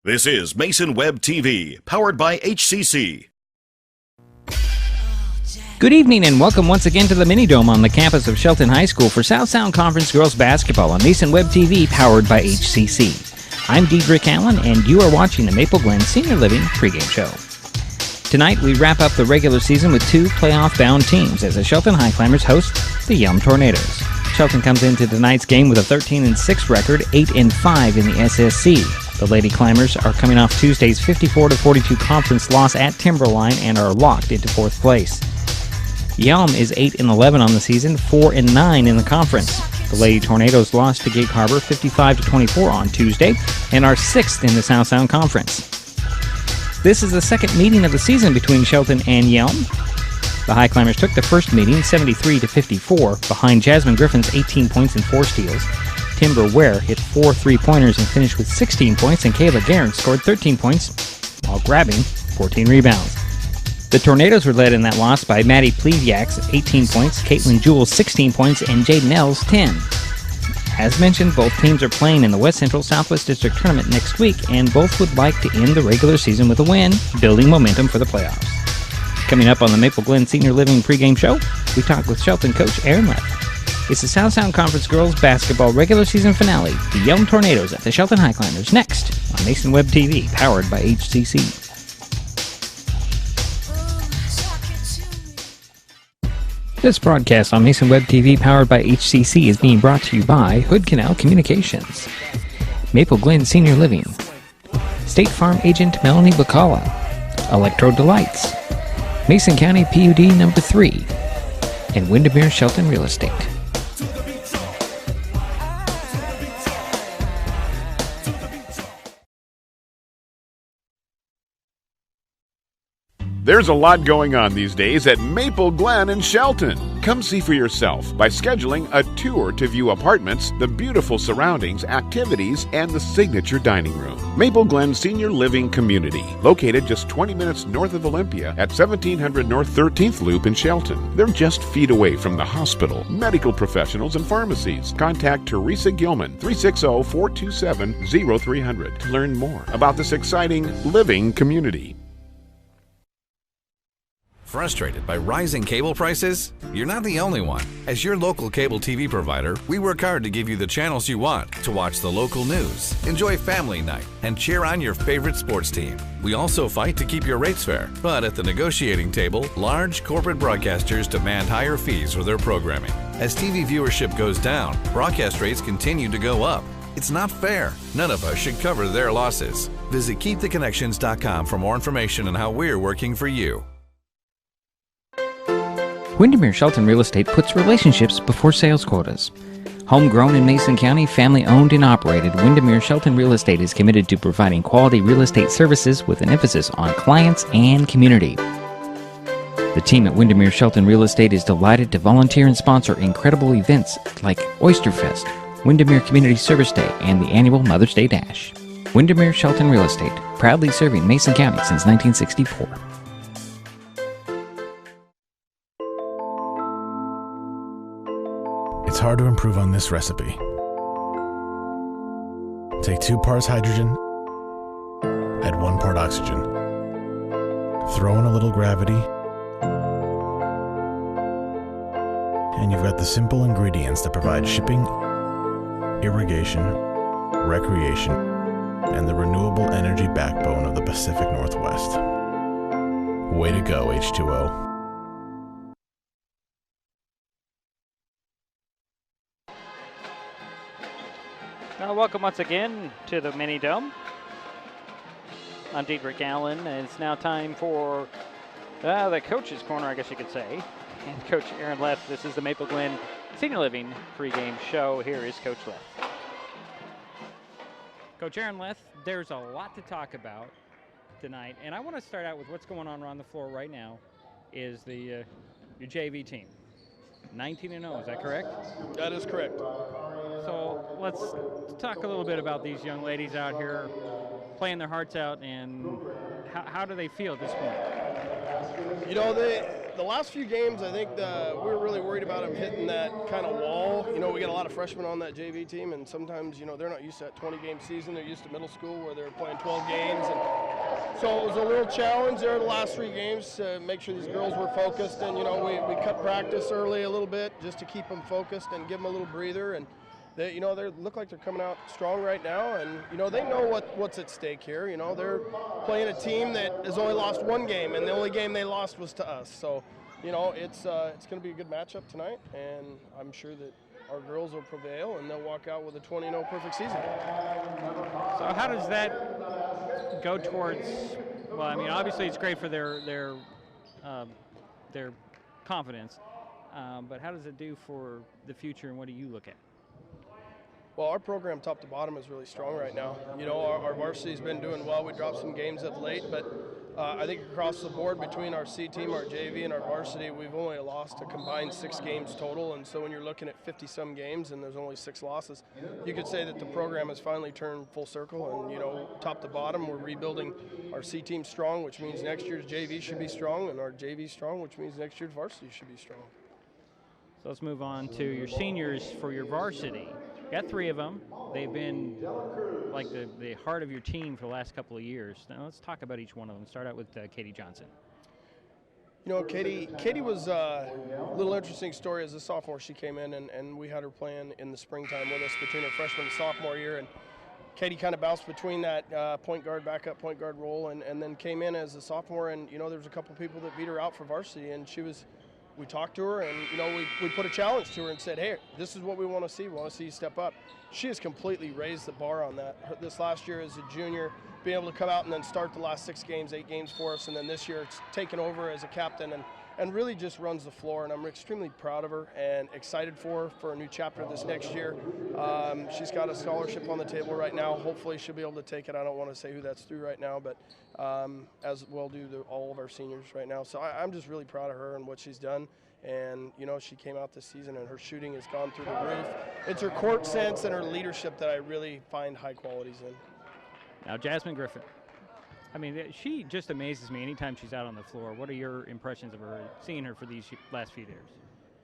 This is Mason Web TV, powered by HCC. Good evening and welcome once again to the Mini Dome on the campus of Shelton High School for South Sound Conference Girls Basketball on Mason Web TV, powered by HCC. I'm Dedrick Allen, and you are watching the Maple Glen Senior Living pregame show. Tonight, we wrap up the regular season with two playoff-bound teams as the Shelton Highclimbers host the Yelm Tornadoes. Shelton comes into tonight's game with a 13-6 record, 8-5 in the SSC. The Lady Climbers are coming off Tuesday's 54-42 conference loss at Timberline and are locked into fourth place. Yelm is 8-11 on the season, 4-9 in the conference. The Lady Tornadoes lost to Gig Harbor 55-24 on Tuesday and are 6th in the South Sound Conference. This is the second meeting of the season between Shelton and Yelm. The Highclimbers took the first meeting 73-54 behind Jasmine Griffin's 18 points and 4 steals. Timber Ware hit 4 3-pointers and finished with 16 points, and Kayla Guerin scored 13 points while grabbing 14 rebounds. The Tornadoes were led in that loss by Maddie Pleviak's 18 points, Caitlin Jewell's 16 points, and Jaden L's 10. As mentioned, both teams are playing in the West Central Southwest District Tournament next week, and both would like to end the regular season with a win, building momentum for the playoffs. Coming up on the Maple Glen Senior Living pregame show, we talk with Shelton coach Aaron Leff. It's the South Sound Conference Girls Basketball regular season finale, the Yelm Tornadoes at the Shelton Highclimbers, next on Mason Web TV, powered by HCC. This broadcast on Mason Web TV, powered by HCC, is being brought to you by Hood Canal Communications, Maple Glen Senior Living, State Farm Agent Melanie Bacala, Electro Delights, Mason County PUD number 3, and Windermere Shelton Real Estate. There's a lot going on these days at Maple Glen in Shelton. Come see for yourself by scheduling a tour to view apartments, the beautiful surroundings, activities, and the signature dining room. Maple Glen Senior Living Community, located just 20 minutes north of Olympia at 1700 North 13th Loop in Shelton. They're just feet away from the hospital, medical professionals, and pharmacies. Contact Teresa Gilman, 360-427-0300 to learn more about this exciting living community. Frustrated by rising cable prices? You're not the only one. As your local cable TV provider, we work hard to give you the channels you want to watch the local news, enjoy family night, and cheer on your favorite sports team. We also fight to keep your rates fair, but at the negotiating table, large corporate broadcasters demand higher fees for their programming. As TV viewership goes down, broadcast rates continue to go up. It's not fair. None of us should cover their losses. Visit KeepTheConnections.com for more information on how we're working for you. Windermere Shelton Real Estate puts relationships before sales quotas. Homegrown in Mason County, family-owned and operated, Windermere Shelton Real Estate is committed to providing quality real estate services with an emphasis on clients and community. The team at Windermere Shelton Real Estate is delighted to volunteer and sponsor incredible events like Oyster Fest, Windermere Community Service Day, and the annual Mother's Day Dash. Windermere Shelton Real Estate, proudly serving Mason County since 1964. It's hard to improve on this recipe. Take 2 parts hydrogen, add 1 part oxygen. Throw in a little gravity, and you've got the simple ingredients that provide shipping, irrigation, recreation, and the renewable energy backbone of the Pacific Northwest. Way to go, H2O. Welcome once again to the Mini Dome. I'm Dedrick Allen, and it's now time for the Coach's Corner, I guess you could say. And Coach Aaron Leff, this is the Maple Glen Senior Living pregame show. Here is Coach Leff. Coach Aaron Leff, there's a lot to talk about tonight, and I want to start out with what's going on around the floor right now is your JV team. 19-0, is that correct? That is correct. So let's talk a little bit about these young ladies out here playing their hearts out, and how do they feel at this point? You know, the last few games, I think we were really worried about them hitting that kind of wall. You know, we got a lot of freshmen on that JV team, and sometimes, you know, they're not used to that 20-game season. They're used to middle school where they're playing 12 games. And so it was a little challenge there the last 3 games to make sure these girls were focused. And, you know, we cut practice early a little bit just to keep them focused and give them a little breather. And they, you know, they look like they're coming out strong right now, and you know they know what's at stake here. You know, they're playing a team that has only lost 1 game, and the only game they lost was to us. So, you know, it's going to be a good matchup tonight, and I'm sure that our girls will prevail, and they'll walk out with a 20-0 perfect season. So how does that go towards? Well, I mean, obviously it's great for their confidence, but how does it do for the future, and what do you look at? Well, our program top to bottom is really strong right now. You know, our varsity's been doing well. We dropped some games of late, but I think across the board between our C team, our JV, and our varsity, we've only lost a combined 6 games total. And so when you're looking at 50-some games and there's only 6 losses, you could say that the program has finally turned full circle. And, you know, top to bottom, we're rebuilding our C team strong, which means next year's JV should be strong, and our JV strong, which means next year's varsity should be strong. So let's move on to your seniors for your varsity. You got 3 of them. They've been like the heart of your team for the last couple of years. Now let's talk about each one of them. Start out with Katie Johnson. You know, Katie was a little interesting story as a sophomore. She came in and we had her playing in the springtime with us between her freshman and sophomore year. And Katie kind of bounced between that point guard, backup point guard role and then came in as a sophomore. And, you know, there was a couple people that beat her out for varsity, and we talked to her, and you know we put a challenge to her and said, hey, this is what we want to see. We want to see you step up. She has completely raised the bar on that. This last year as a junior, being able to come out and then start the last 6 games, 8 games for us, and then this year it's taken over as a captain and really just runs the floor. And I'm extremely proud of her and excited for a new chapter this next year. She's got a scholarship on the table right now. Hopefully she'll be able to take it. I don't want to say who that's through right now, but as well do all of our seniors right now. So I'm just really proud of her and what she's done. And, you know, she came out this season and her shooting has gone through the roof. It's her court sense and her leadership that I really find high qualities in. Now, Jasmine Griffin. I mean, she just amazes me anytime she's out on the floor. What are your impressions of her, seeing her for these last few years?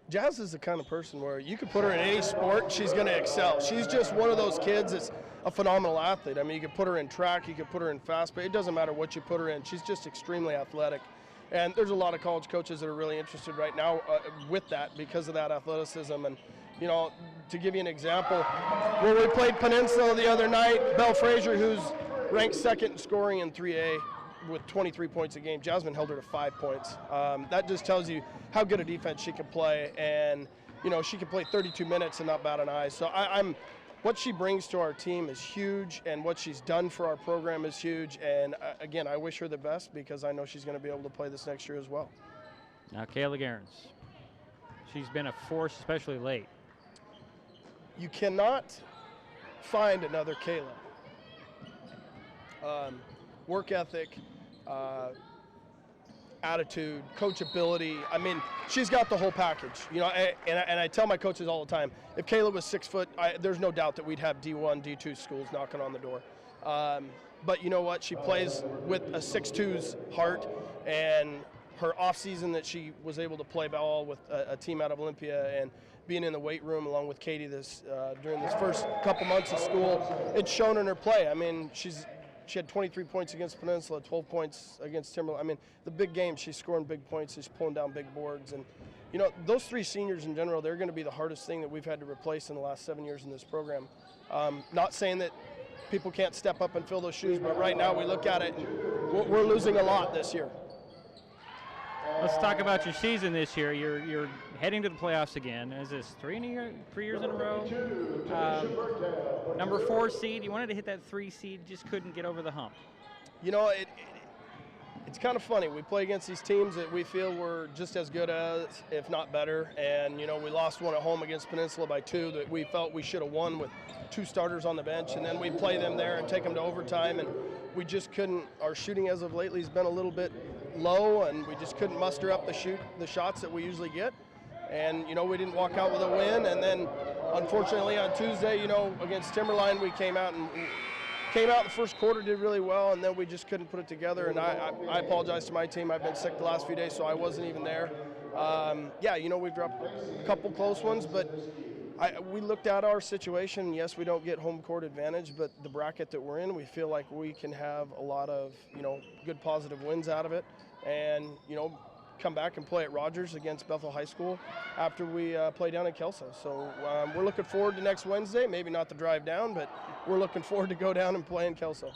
Jazz is the kind of person where you could put her in any sport, she's going to excel. She's just one of those kids that's a phenomenal athlete. I mean, you could put her in track, you could put her in fast, but it doesn't matter what you put her in. She's just extremely athletic. And there's a lot of college coaches that are really interested right now with that because of that athleticism. And, you know, to give you an example, when we played Peninsula the other night, Belle Frazier, who's ranked 2nd in scoring in 3A with 23 points a game, Jasmine held her to 5 points. That just tells you how good a defense she can play. And, you know, she can play 32 minutes and not bat an eye. So what she brings to our team is huge, and what she's done for our program is huge. And, again, I wish her the best because I know she's going to be able to play this next year as well. Now, Kayla Gerens. She's been a force, especially late. You cannot find another Kayla. Work ethic, attitude, coachability. I mean, she's got the whole package. You know, and I tell my coaches all the time, if Kayla was 6 foot, there's no doubt that we'd have D1, D2 schools knocking on the door. But you know what? She plays with a 6'2's heart, and her off season that she was able to play ball with a team out of Olympia and being in the weight room along with Katie during this first couple months of school, it's shown in her play. I mean, she had 23 points against Peninsula, 12 points against Timberland. I mean, the big games, she's scoring big points, she's pulling down big boards. And, you know, those 3 seniors in general, they're going to be the hardest thing that we've had to replace in the last 7 years in this program. Not saying that people can't step up and fill those shoes, but right now we look at it, and we're losing a lot this year. Let's talk about your season this year. You're heading to the playoffs again. Is this 3 years in a row? Number 4 seed. You wanted to hit that 3 seed, just couldn't get over the hump. You know, it's kind of funny. We play against these teams that we feel were just as good as, if not better. And, you know, we lost one at home against Peninsula by 2 that we felt we should have won with 2 starters on the bench. And then we play them there and take them to overtime. And we just couldn't. Our shooting as of lately has been a little bit low, and we just couldn't muster up the shots that we usually get. And, you know, we didn't walk out with a win. And then, unfortunately, on Tuesday, you know, against Timberline, we came out and came out the first quarter, did really well, and then we just couldn't put it together. And I apologize to my team. I've been sick the last few days, so I wasn't even there. Yeah, you know, we've dropped a couple close ones, but we looked at our situation. Yes, we don't get home court advantage, but the bracket that we're in, we feel like we can have a lot of, you know, good positive wins out of it, and, you know, come back and play at Rogers against Bethel High School after we play down in Kelso. So we're looking forward to next Wednesday. Maybe not the drive down, but we're looking forward to go down and play in Kelso.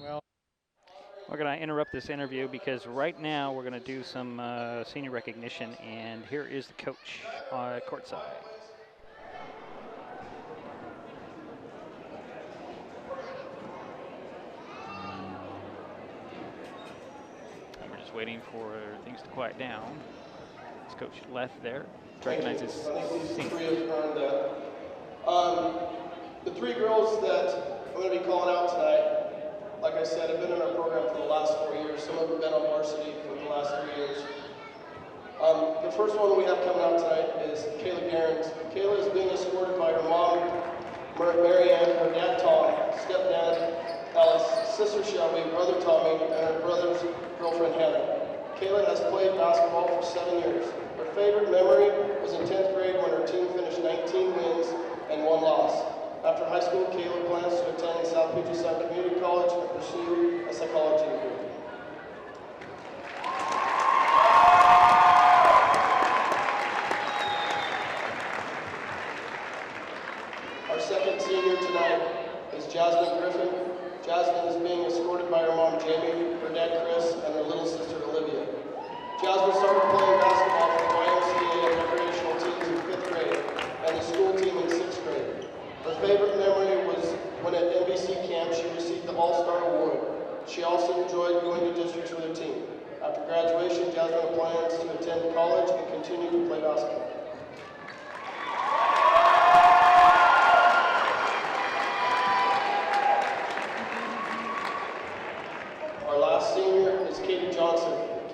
Well, we're going to interrupt this interview because right now we're going to do some senior recognition, and here is the coach courtside. Waiting for things to quiet down. It's Coach Leth there. Recognizes seniors. The three girls that I'm going to be calling out tonight, like I said, have been in our program for the last 4 years. Some of them have been on varsity for the last 3 years. The first one we have coming out tonight is Kayla Garrett. Kayla is being escorted by her mom, Marianne, her dad Tom, stepdad Alice, sister Shelby, brother Tommy, and her brother's girlfriend Hannah. Kayla has played basketball for 7 years. Her favorite memory was in 10th grade when her team finished 19 wins and 1 loss. After high school, Kayla plans to attend South Puget Sound Community College and pursue a psychology degree. Our second senior tonight is Jasmine Griffin. Jasmine is being escorted by her mom, Jamie, her dad, Chris, and her little sister, Olivia. Jasmine started playing basketball for the YMCA and recreational teams in 5th grade and the school team in 6th grade. Her favorite memory was when at NBC camp she received the All-Star Award. She also enjoyed going to districts with her team. After graduation, Jasmine plans to attend college and continue to play basketball.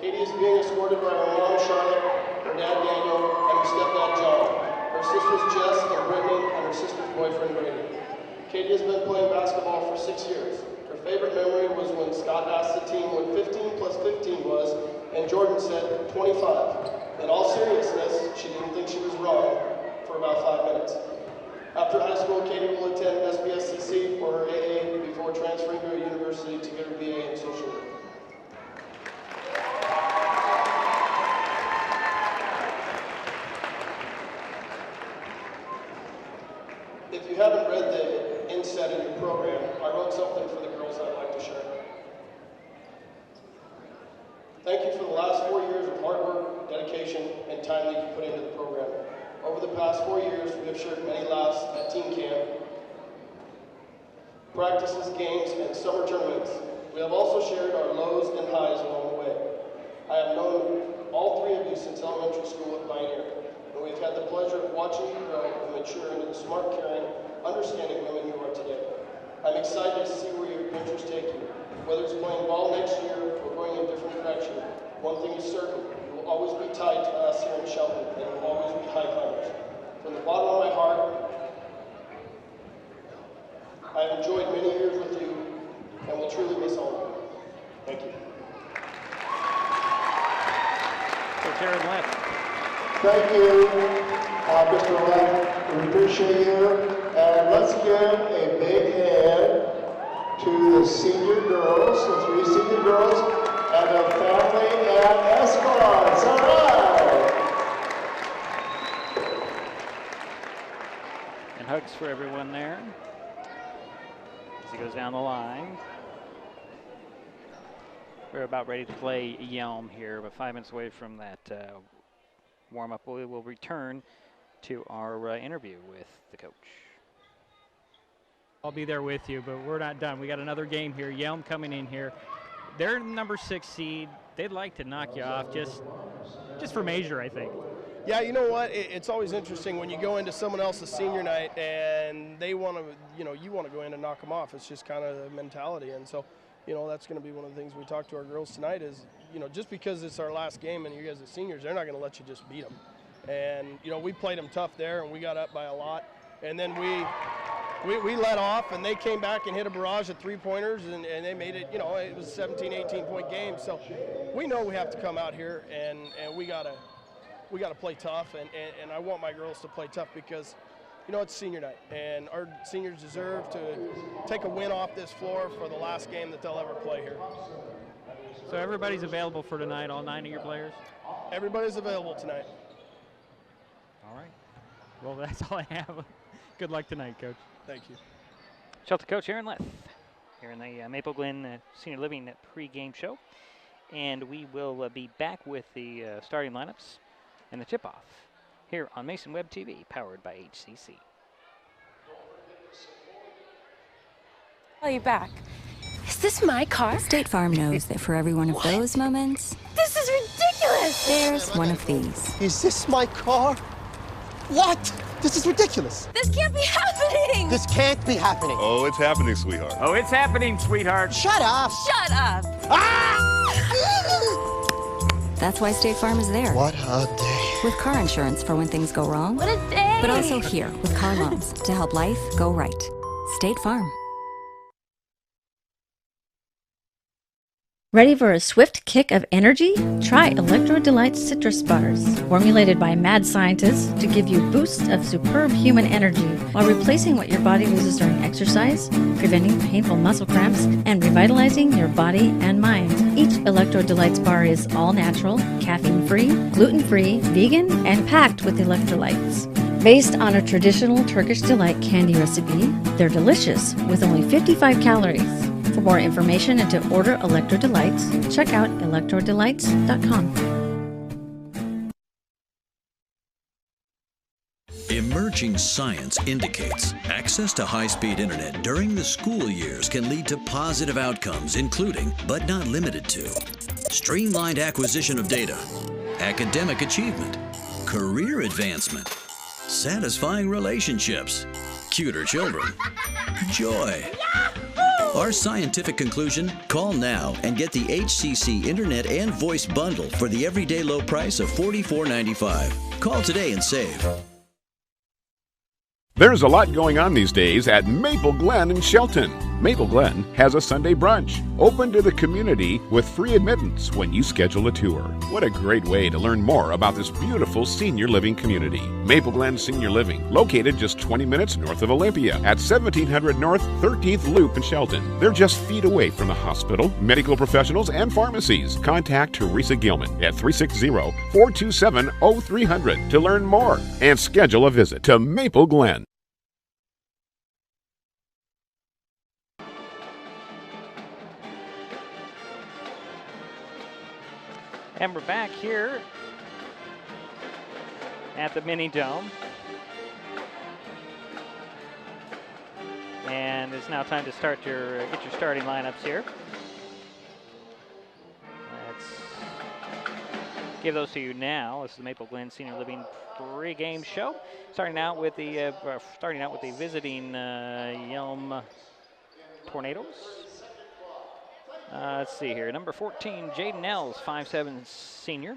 Katie is being escorted by her mom, Charlotte, her dad, Daniel, and her stepdad, John, her sisters, Jess and Brittany, and her sister's boyfriend, Brady. Katie has been playing basketball for 6 years. Her favorite memory was when Scott asked the team what 15 plus 15 was, and Jordan said 25. In all seriousness, she didn't think she was wrong for about 5 minutes. After high school, Katie will attend SBSCC for her AA before transferring to a university to get her BA in social work. If you haven't read the inset in your program, I wrote something for the girls I'd like to share. Thank you for the last 4 years of hard work, dedication, and time that you put into the program. Over the past 4 years, we have shared many laughs at team camp, practices, games, and summer tournaments. We have also shared our lows and highs along the way. I have known all 3 of you since elementary school at Pioneer, and we've had the pleasure of watching you grow and mature into the smart, caring, understanding women you are today. I'm excited to see where your adventures take you. Whether it's playing ball next year or going in a different direction, one thing is certain, you will always be tied to us here in Shelton, and you will always be Highclimbers. From the bottom of my heart, I have enjoyed many years with you, and will truly miss all of you. Thank you. Coach Aaron Left. Thank you, Mr. Left. We appreciate you. And let's give a big hand to the senior girls, the 3 senior girls, and their family and escorts. All right. And hugs for everyone there as he goes down the line. We're about ready to play Yelm here, but 5 minutes away from that warm-up. We will return to our interview with the coach. I'll be there with you, but we're not done. We got another game here. Yelm coming in here. They're number 6 seed. They'd like to knock you off just for measure, I think. Yeah, you know what? It's always interesting when you go into someone else's senior night and they want to, you want to go in and knock them off. It's just kind of the mentality. And so, that's going to be one of the things we talk to our girls tonight is, just because it's our last game and you guys are seniors, they're not going to let you just beat them. And, we played them tough there and we got up by a lot. And then we we let off, and they came back and hit a barrage of three-pointers, and they made it, it was a 17, 18-point game. So we know we have to come out here, and we gotta play tough, and I want my girls to play tough because, it's senior night, and our seniors deserve to take a win off this floor for the last game that they'll ever play here. So everybody's available for tonight, all 9 of your players? Everybody's available tonight. All right. Well, that's all I have. Good luck tonight, Coach. Thank you. Shelton coach Aaron Leth here in the Maple Glen Senior Living pre-game show. And we will be back with the starting lineups and the tip-off here on Mason Web TV, powered by HCC. Call you back. Is this my car? State Farm knows that for every one of those moments, This is ridiculous! there's one of these. Is this my car? What? This is ridiculous. This can't be happening! This can't be happening. Oh, it's happening, sweetheart. Oh, it's happening, sweetheart. Shut up! Shut up! That's why State Farm is there. What a day. With car insurance for when things go wrong, What a day! but also here with car loans to help life go right. State Farm. Ready for a swift kick of energy? Try Electro Delight Citrus Bars, formulated by mad scientists to give you boosts of superb human energy while replacing what your body loses during exercise, preventing painful muscle cramps, and revitalizing your body and mind. Each Electro Delights bar is all natural, caffeine-free, gluten-free, vegan, and packed with electrolytes. Based on a traditional Turkish delight candy recipe, they're delicious with only 55 calories. For more information and to order Electro Delights, check out electrodelights.com. Emerging science indicates access to high-speed internet during the school years can lead to positive outcomes, including, but not limited to, streamlined acquisition of data, academic achievement, career advancement, satisfying relationships, cuter children, joy. Our scientific conclusion? Call now and get the HCC Internet and Voice Bundle for the everyday low price of $44.95. Call today and save. There's a lot going on these days at Maple Glen in Shelton. Maple Glen has a Sunday brunch, open to the community with free admittance when you schedule a tour. What a great way to learn more about this beautiful senior living community. Maple Glen Senior Living, located just 20 minutes north of Olympia at 1700 North 13th Loop in Shelton. They're just feet away from the hospital, medical professionals, and pharmacies. Contact Teresa Gilman at 360-427-0300 to learn more and schedule a visit to Maple Glen. And we're back here at the Mini Dome. And it's now time to start get your starting lineups here. Let's give those to you now. This is the Maple Glen Senior Living pre-game show. Starting out with the visiting Yelm Tornadoes. Let's see here. Number 14, Jaden Nels, 5'7" senior.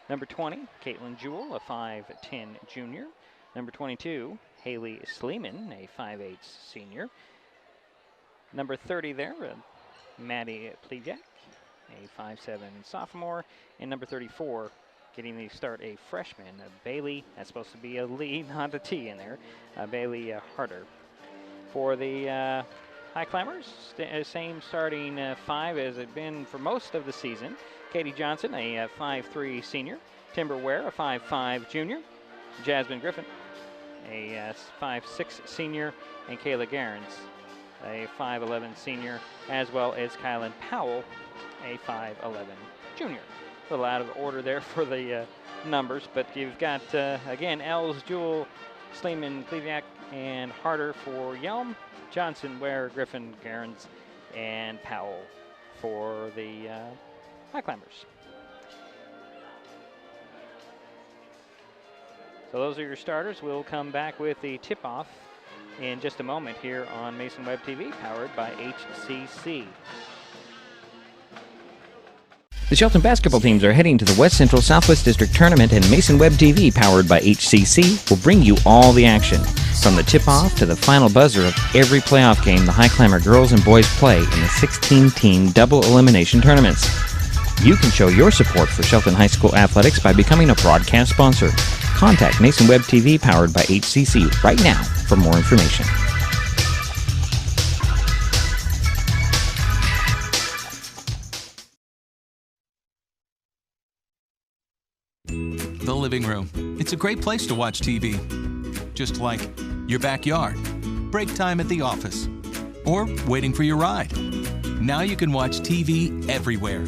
Number 20, Caitlin Jewell, a 5'10" junior. Number 22, Haley Sleeman, a 5'8" senior. Number 30 there, Maddie Plejak, a 5'7" sophomore. And number 34, getting the start, a freshman, Bailey. That's supposed to be a Lee, not a T in there. Bailey Harder. For the Highclimbers, same starting five as it's been for most of the season. Katie Johnson, a 5'3" senior. Timber Ware, a 5'5" junior. Jasmine Griffin, a 5'6" senior. And Kayla Garens, a 5'11" senior, as well as Kylan Powell, a 5'11" junior. A little out of order there for the numbers, but you've got, again, Els, Jewell, Sleeman, Kleviak, and Harder for Yelm. Johnson, Ware, Griffin, Garens, and Powell for the Highclimbers. So those are your starters. We'll come back with the tip-off in just a moment here on Mason Web TV, powered by HCC. The Shelton basketball teams are heading to the West Central Southwest District Tournament, and Mason Web TV, powered by HCC, will bring you all the action. From the tip-off to the final buzzer of every playoff game, the Highclimber girls and boys play in the 16-team double elimination tournaments. You can show your support for Shelton High School athletics by becoming a broadcast sponsor. Contact Mason Web TV, powered by HCC, right now for more information. The living room. It's a great place to watch TV. Just like your backyard, break time at the office, or waiting for your ride. Now you can watch TV everywhere.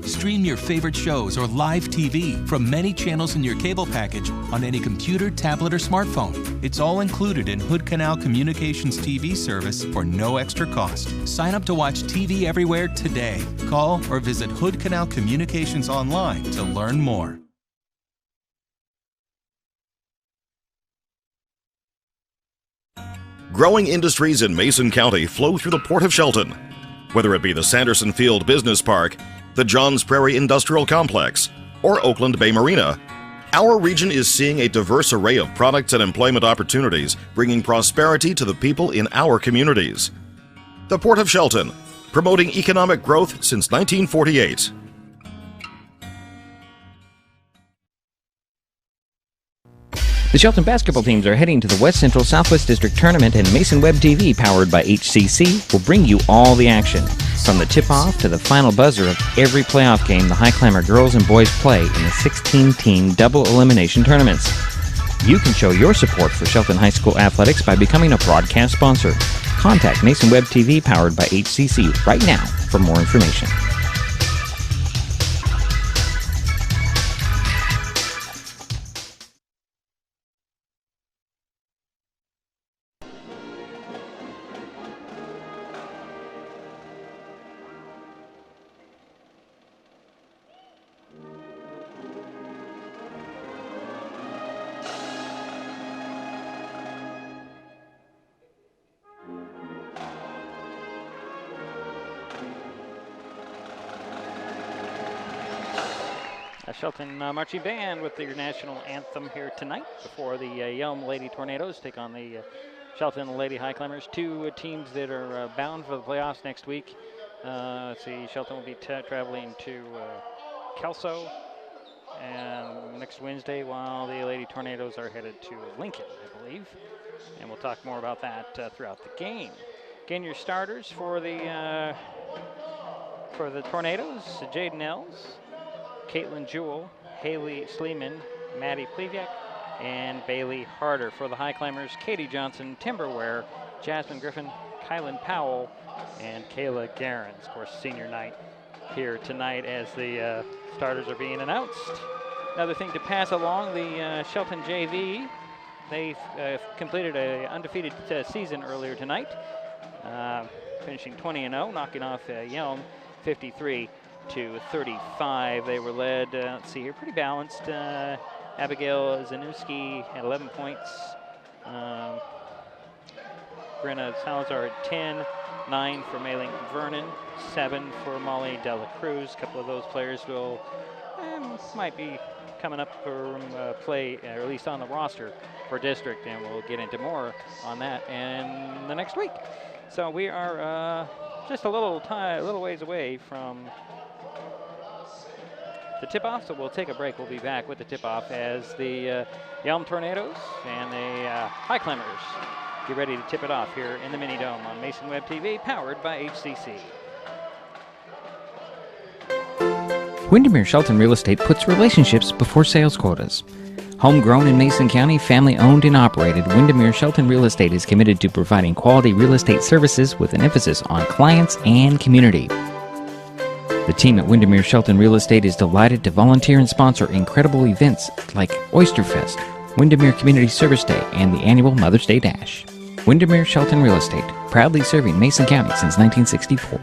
Stream your favorite shows or live TV from many channels in your cable package on any computer, tablet, or smartphone. It's all included in Hood Canal Communications TV service for no extra cost. Sign up to watch TV everywhere today. Call or visit Hood Canal Communications online to learn more. Growing industries in Mason County flow through the Port of Shelton. Whether it be the Sanderson Field Business Park, the Johns Prairie Industrial Complex, or Oakland Bay Marina, our region is seeing a diverse array of products and employment opportunities, bringing prosperity to the people in our communities. The Port of Shelton, promoting economic growth since 1948. The Shelton basketball teams are heading to the West Central Southwest District Tournament, and Mason Web TV, powered by HCC, will bring you all the action. From the tip-off to the final buzzer of every playoff game, the Highclimber girls and boys play in the 16-team double elimination tournaments. You can show your support for Shelton High School athletics by becoming a broadcast sponsor. Contact Mason Web TV, powered by HCC, right now for more information. Shelton Marching Band with their national anthem here tonight before the Yelm Lady Tornadoes take on the Shelton Lady Highclimbers, two teams that are bound for the playoffs next week. Let's see, Shelton will be traveling to Kelso and next Wednesday, while the Lady Tornadoes are headed to Lincoln, I believe. And we'll talk more about that throughout the game. Again, your starters for the Tornadoes: Jaden Ells, Caitlin Jewell, Haley Sleeman, Maddie Pleviak, and Bailey Harder. For the Highclimbers: Katie Johnson, Timberware, Jasmine Griffin, Kylan Powell, and Kayla Garens. Of course, senior night here tonight as the starters are being announced. Another thing to pass along, the Shelton JV, they completed an undefeated season earlier tonight, finishing 20-0, knocking off Yelm 53-35. They were led, let's see here, pretty balanced. Abigail Zanuski had 11 points. Brenna Salazar had 10, 9 for Mayling Vernon, 7 for Molly Dela Cruz. A couple of those players will might be coming up for play, or at least on the roster for district, and we'll get into more on that in the next week. So we are just a little ways away from the tip-off, so we'll take a break. We'll be back with the tip-off as the Yelm Tornadoes and the Highclimbers get ready to tip it off here in the Mini Dome on Mason Web TV, powered by HCC. Windermere Shelton Real Estate puts relationships before sales quotas. Homegrown in Mason County, family-owned and operated, Windermere Shelton Real Estate is committed to providing quality real estate services with an emphasis on clients and community. The team at Windermere Shelton Real Estate is delighted to volunteer and sponsor incredible events like Oyster Fest, Windermere Community Service Day, and the annual Mother's Day Dash. Windermere Shelton Real Estate, proudly serving Mason County since 1964.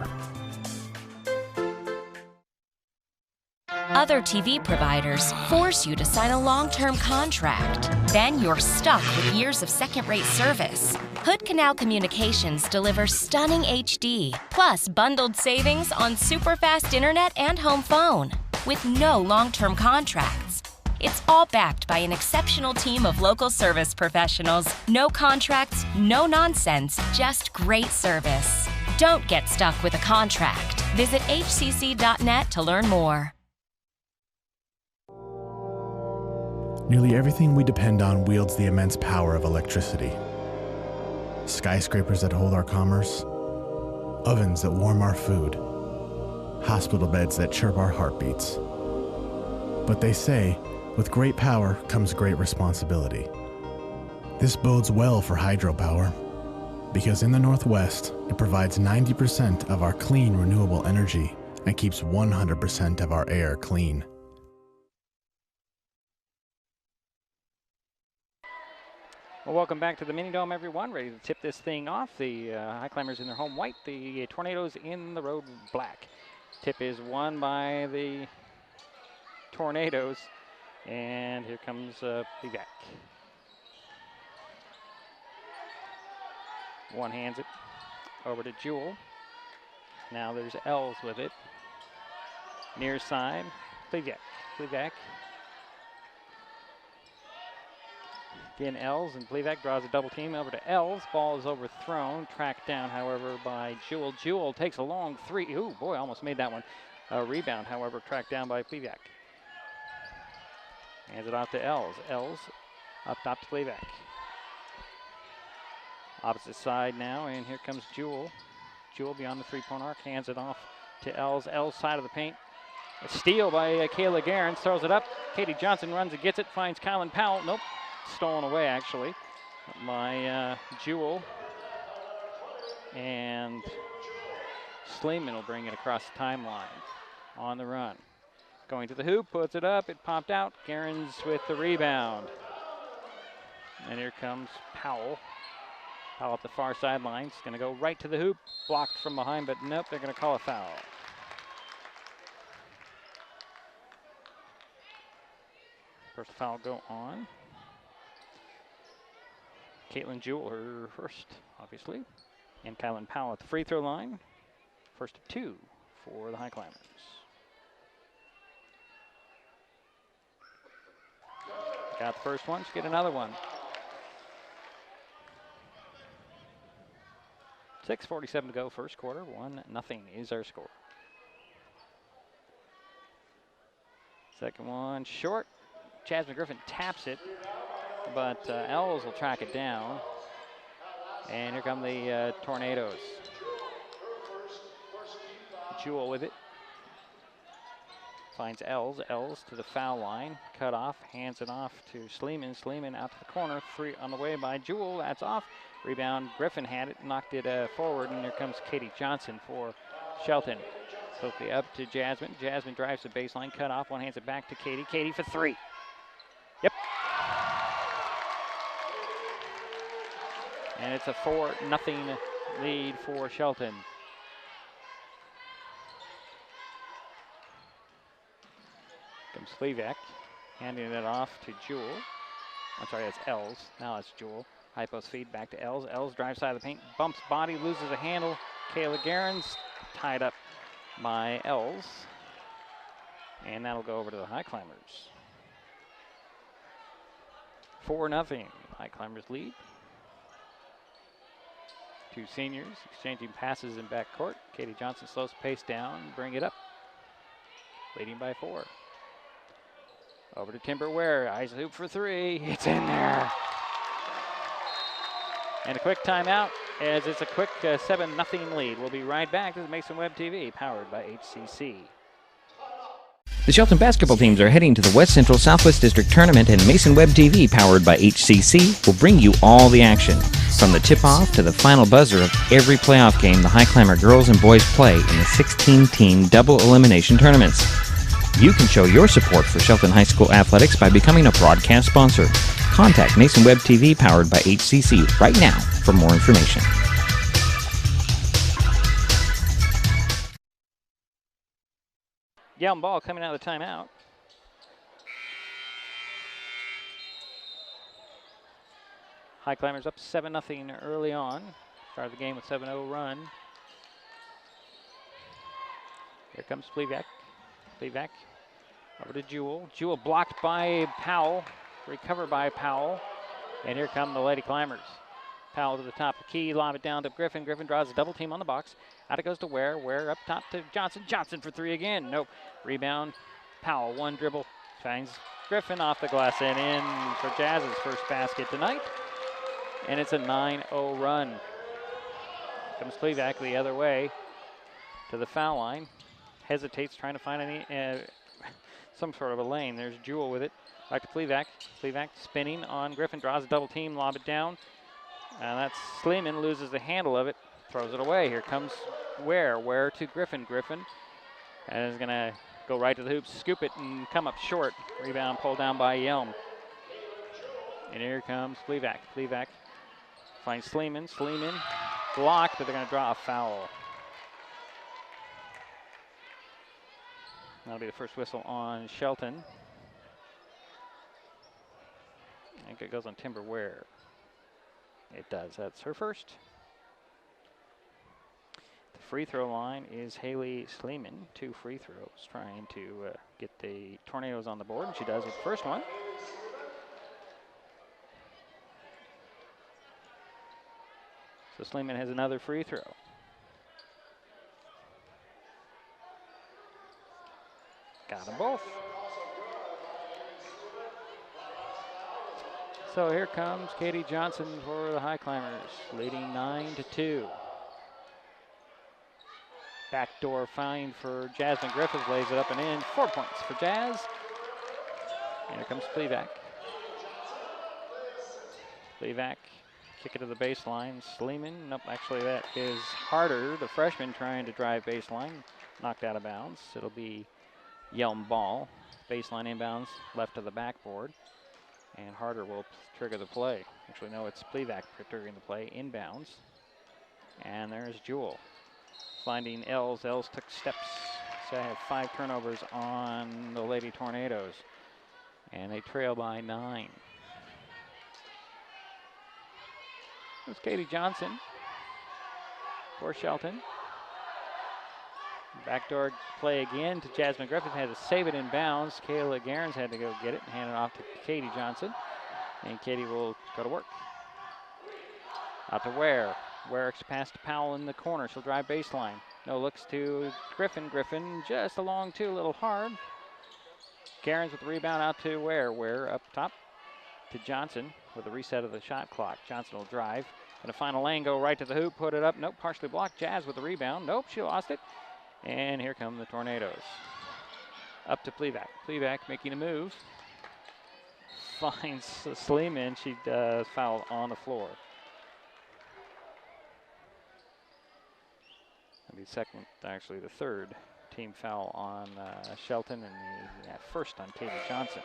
Other TV providers force you to sign a long-term contract. Then you're stuck with years of second-rate service. Hood Canal Communications delivers stunning HD, plus bundled savings on super-fast internet and home phone, with no long-term contracts. It's all backed by an exceptional team of local service professionals. No contracts, no nonsense, just great service. Don't get stuck with a contract. Visit hcc.net to learn more. Nearly everything we depend on wields the immense power of electricity. Skyscrapers that hold our commerce, ovens that warm our food, hospital beds that chirp our heartbeats. But they say, with great power comes great responsibility. This bodes well for hydropower, because in the Northwest, it provides 90% of our clean renewable energy and keeps 100% of our air clean. Well, welcome back to the Mini Dome, everyone. Ready to tip this thing off. The Highclimbers in their home white, the Tornadoes in the road black. Tip is won by the Tornadoes, and here comes Vivek. One hands it over to Jewel. Now there's Els with it. Near side, Vivek. Again, Els, and Plevak draws a double team over to Els. Ball is overthrown, tracked down, however, by Jewel. Jewel takes a long three. Ooh, boy, almost made that one. A rebound, however, tracked down by Plevak. Hands it off to Els. Els up top to Plevak. Opposite side now, and here comes Jewel. Jewel beyond the three-point arc, hands it off to Els. Els side of the paint. A steal by Kayla Garens, throws it up. Katie Johnson runs and gets it, finds Kylan Powell. Nope, stolen away actually by Jewel. And Sleeman will bring it across the timeline on the run. Going to the hoop, puts it up, it popped out. Garens with the rebound. And here comes Powell. Powell up the far sideline. He's going to go right to the hoop. Blocked from behind, but nope, they're going to call a foul. First foul go on. Caitlin Jewell, her first, obviously. And Kylan Powell at the free throw line. First of two for the Highclimbers. Got the first one, let's get another one. 6:47 to go, first quarter. 1-0 is our score. Second one short. Jasmine Griffin taps it, but Els will track it down. And here come the Tornadoes. Jewel with it. Finds Els. Els to the foul line. Cut off. Hands it off to Sleeman. Sleeman out to the corner. Three on the way by Jewel. That's off. Rebound. Griffin had it. Knocked it forward. And here comes Katie Johnson for Shelton. Quickly up to Jasmine. Jasmine drives the baseline. Cut off. One hands it back to Katie. Katie for three. Yep. And it's a 4-0 lead for Shelton. Comes Slevak, handing it off to Jewel. I'm sorry, that's Els. Now it's Jewel. High post feed back to Els. Els drives side of the paint, bumps body, loses a handle. Kayla Garens tied up by Els. And that'll go over to the Highclimbers. 4-0. Highclimbers lead. Two seniors exchanging passes in backcourt. Katie Johnson slows the pace down, bring it up. Leading by 4. Over to Timber Ware, eyes hoop for three, it's in there. And a quick timeout as it's a quick 7-0 lead. We'll be right back to the Mason Web TV, powered by HCC. The Shelton basketball teams are heading to the West Central Southwest District Tournament, and Mason Web TV, powered by HCC, will bring you all the action. From the tip-off to the final buzzer of every playoff game, the Highclimber girls and boys play in the 16-team double elimination tournaments. You can show your support for Shelton High School athletics by becoming a broadcast sponsor. Contact Mason Web TV, powered by HCC, right now for more information. Yelm ball coming out of the timeout. Highclimbers up 7-0 early on. Started the game with 7-0 run. Here comes Plevak. Plevak over to Jewel. Jewel blocked by Powell. Recovered by Powell. And here come the Lady Climbers. Powell to the top of the key. Lob it down to Griffin. Griffin draws a double team on the box. Out it goes to Ware. Ware up top to Johnson. Johnson for three again. Nope. Rebound. Powell. One dribble. Finds Griffin off the glass and in for Jazz's first basket tonight. And it's a 9-0 run. Comes Plevak the other way to the foul line. Hesitates, trying to find any some sort of a lane. There's Jewel with it. Back to Plevak. Plevak spinning on Griffin. Draws a double team. Lob it down. And that's Sleeman. Loses the handle of it. Throws it away. Here comes Ware. Ware to Griffin. Griffin and is going to go right to the hoops. Scoop it and come up short. Rebound pulled down by Yelm. And here comes Plevak. Plevak finds Sleeman. Sleeman blocked, but they're going to draw a foul. That'll be the first whistle on Shelton. I think it goes on Timber Ware. It does. That's her first. The free throw line is Haley Sleeman. 2 free throws, trying to get the Tornadoes on the board, and she does with the first one. So Sleeman has another free throw. Got them both. So here comes Katie Johnson for the Highclimbers, leading 9-2. Backdoor find for Jasmine Griffiths, lays it up and in. 4 points for Jazz. And here comes Plevak. Plevak, kick it to the baseline. Sleeman, nope, actually that is Harder, the freshman, trying to drive baseline. Knocked out of bounds. It'll be Yelm ball. Baseline inbounds, left of the backboard. And Harder will trigger the play. Actually, no, it's Plevak triggering the play, inbounds. And there's Jewel finding Els. Els took steps. So I have 5 turnovers on the Lady Tornadoes. And they trail by 9. There's Katie Johnson for Shelton. Backdoor play again to Jasmine Griffith. Had to save it in bounds. Kayla Garens had to go get it and hand it off to Katie Johnson. And Katie will go to work. Out to Ware. Ware pass to Powell in the corner. She'll drive baseline. No looks to Griffin. Griffin just along too, a little hard. Garens with the rebound out to Ware. Ware up top to Johnson with the reset of the shot clock. Johnson will drive. Gonna find a lane, go right to the hoop, put it up. Nope, partially blocked. Jazz with the rebound. Nope, she lost it. And here come the Tornadoes. Up to Plevak. Plevak making a move. Finds Sleeman. She does foul on the floor. That'll be second, actually the third team foul on Shelton, and the first on Katie Johnson.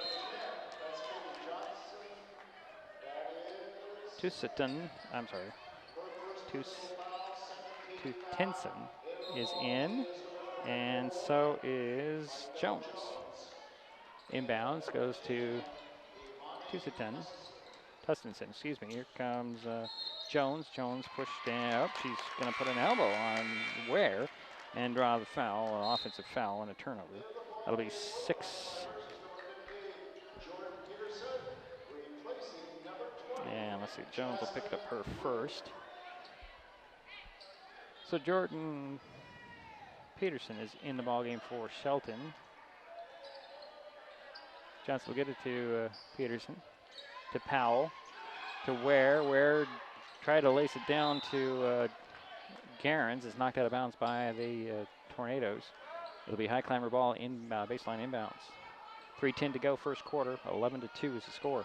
Tenson is in, and so is Jones. Inbounds goes to Tustenson, excuse me. Here comes Jones. Jones pushed down. Oh, she's going to put an elbow on Ware and draw the foul, an offensive foul and a turnover. That'll be 6. And let's see, Jones will pick it up her first. So Jordan Peterson is in the ballgame for Shelton. Johnson will get it to Peterson, to Powell, to Ware. Ware tried to lace it down to Garens. Is knocked out of bounds by the Tornadoes. It'll be Highclimber ball in baseline inbounds. 3:10 to go first quarter. 11-2 is the score.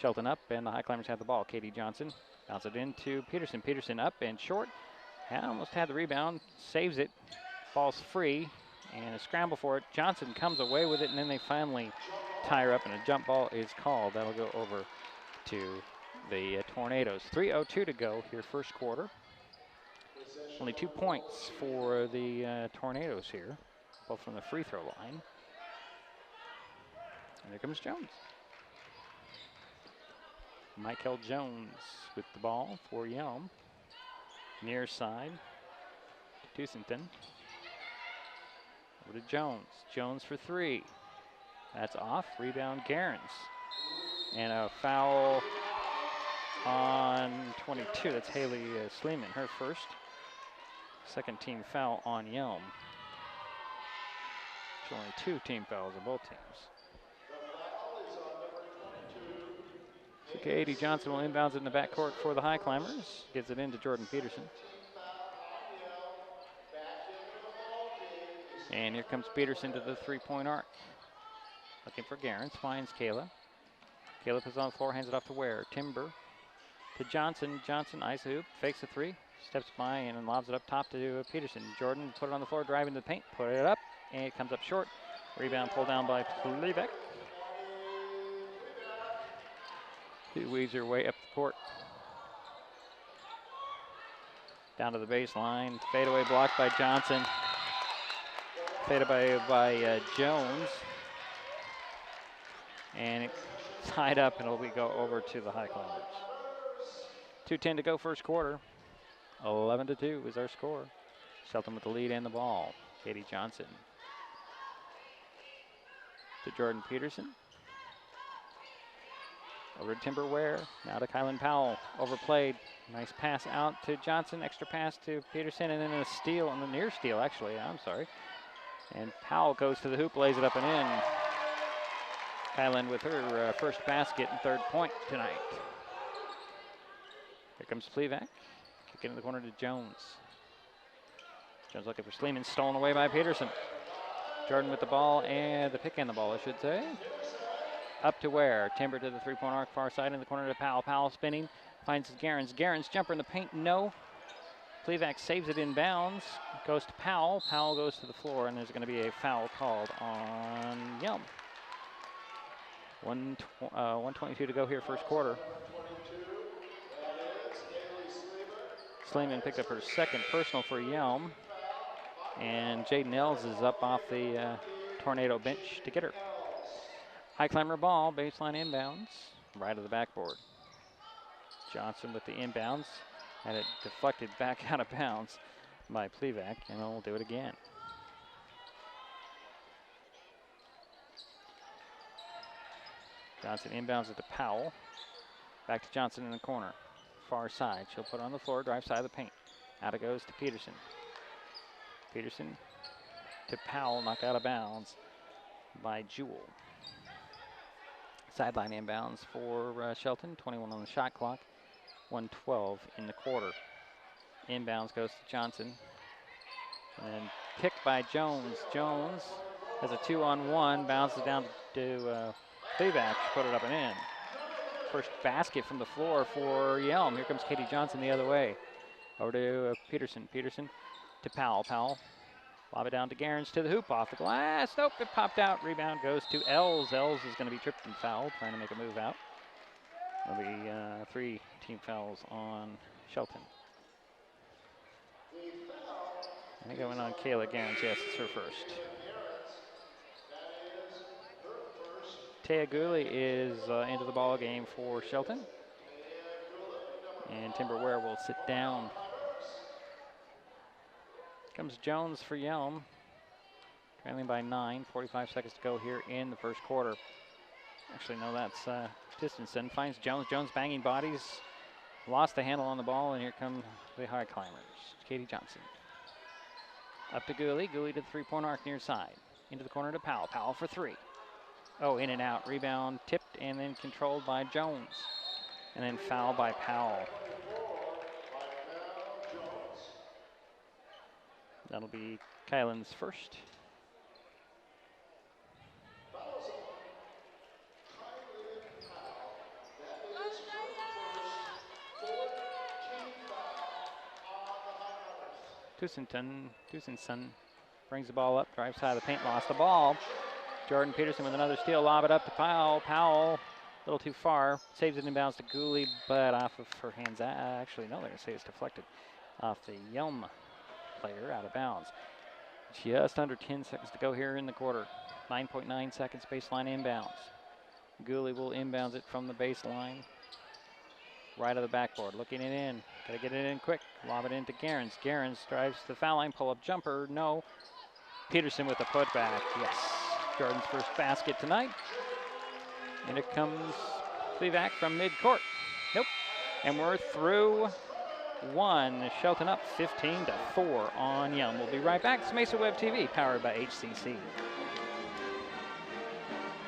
Shelton up, and the Highclimbers have the ball. Katie Johnson bounces it into Peterson. Peterson up and short. Almost had the rebound. Saves it. Ball's free. And a scramble for it. Johnson comes away with it, and then they finally tie her up, and a jump ball is called. That'll go over to the Tornadoes. 3:02 to go here first quarter. Only 2 points for the Tornadoes here. both from the free throw line. And here comes Jones. Michael Jones with the ball for Yelm. Near side to Tusington. Over to Jones. Jones for three. That's off. Rebound, Garens. And a foul on 22. That's Haley Sleeman, her first. Second team foul on Yelm. There's only 2 team fouls on both teams. So Katie Johnson will inbounds it in the backcourt for the Highclimbers. Gets it into Jordan Peterson. And here comes Peterson to the three-point arc. Looking for Garens, finds Kayla. Kayla puts it on the floor, hands it off to Ware. Timber to Johnson. Johnson, ice hoop, fakes a three, steps by and then lobs it up top to Peterson. Jordan put it on the floor, driving to the paint, put it up, and it comes up short. Rebound pulled down by Plevek. She weaves her way up the court. Down to the baseline, fadeaway blocked by Johnson. Fadeaway by Jones. And it's tied up, and it'll go over to the Highclimbers. 2:10 to go first quarter. 11-2 is our score. Shelton with the lead and the ball. Katie Johnson to Jordan Peterson. Over to Timber Ware. Now to Kylan Powell. Overplayed. Nice pass out to Johnson. Extra pass to Peterson, and then a steal, and a near steal, actually. I'm sorry. And Powell goes to the hoop, lays it up and in. Kylan with her first basket and third point tonight. Here comes Plevek. Kick into the corner to Jones. Jones looking for Sleeman, stolen away by Peterson. Jordan with the ball and the pick and the ball, I should say. Up to Ware. Timber to the three-point arc, far side in the corner to Powell. Powell spinning, finds Garens. Garens jumper in the paint, no. Plevek saves it in bounds. Goes to Powell. Powell goes to the floor, and there's going to be a foul called on Yelm. 1:22 to go here, first quarter. Sleeman picked up her second personal for Yelm. And Jaden Ells is up off the Tornado bench to get her. Highclimber ball, baseline inbounds, right of the backboard. Johnson with the inbounds. Had it deflected back out of bounds by Plevek, and we'll do it again. Johnson inbounds it to Powell. Back to Johnson in the corner. Far side. She'll put it on the floor, drive side of the paint. Out it goes to Peterson. Peterson to Powell, knocked out of bounds by Jewell. Sideline inbounds for Shelton. 21 on the shot clock. 1:12 in the quarter. Inbounds goes to Johnson. And then picked by Jones. Jones has a 2-on-1, bounces down to Plevek, put it up and in. First basket from the floor for Yelm. Here comes Katie Johnson the other way. Over to Peterson. Peterson to Powell. Powell, lob it down to Garens to the hoop, off the glass. Nope, it popped out. Rebound goes to Ells. Ells is going to be tripped and fouled, trying to make a move out. There'll be 3 team fouls on Shelton. I think I went on Kayla Garens. Yes, it's her first. Taya Gooley is into the ball game for Shelton. And Timber Ware will sit down. Comes Jones for Yelm. Trailing by 9, 45 seconds to go here in the first quarter. Actually, no, that's Distenson. Finds Jones. Jones banging bodies. Lost the handle on the ball, and here come the Highclimbers. Katie Johnson. Up to Gooley. Gooley to the three-point arc near side. Into the corner to Powell. Powell for 3. Oh, in and out. Rebound tipped and then controlled by Jones. And then foul by Powell. That'll be Kylan's first. Tusenson brings the ball up, drives side of the paint, lost the ball. Jordan Peterson with another steal, lob it up to Powell. Powell, a little too far, saves it inbounds to Gooley, but off of her hands. Actually, no, they're going to say it's deflected off the Yelm player, out of bounds. Just under 10 seconds to go here in the quarter. 9.9 seconds baseline inbounds. Gooley will inbounds it from the baseline. Right of the backboard, looking it in. Gotta get it in quick. Lob it into Garens. Garens drives to the foul line, pull-up jumper, no. Peterson with the putback, yes. Jordan's first basket tonight. And it comes Plevak from midcourt. Nope. And we're through one. Shelton up 15-4 on Yelm. We'll be right back. It's Mesa Web TV, powered by HCC.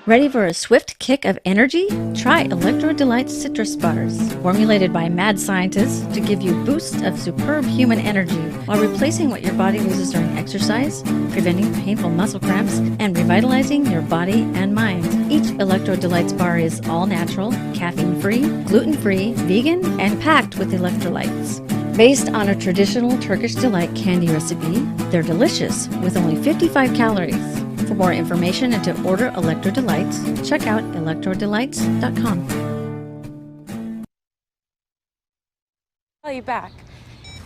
Ready for a swift kick of energy? Try Electro Delight Citrus Bars, formulated by mad scientists to give you boosts of superb human energy while replacing what your body loses during exercise, preventing painful muscle cramps, and revitalizing your body and mind. Each Electro Delights bar is all natural, caffeine-free, gluten-free, vegan, and packed with electrolytes. Based on a traditional Turkish delight candy recipe, they're delicious with only 55 calories. For more information and to order Electro Delights, check out electrodelights.com. Call you back.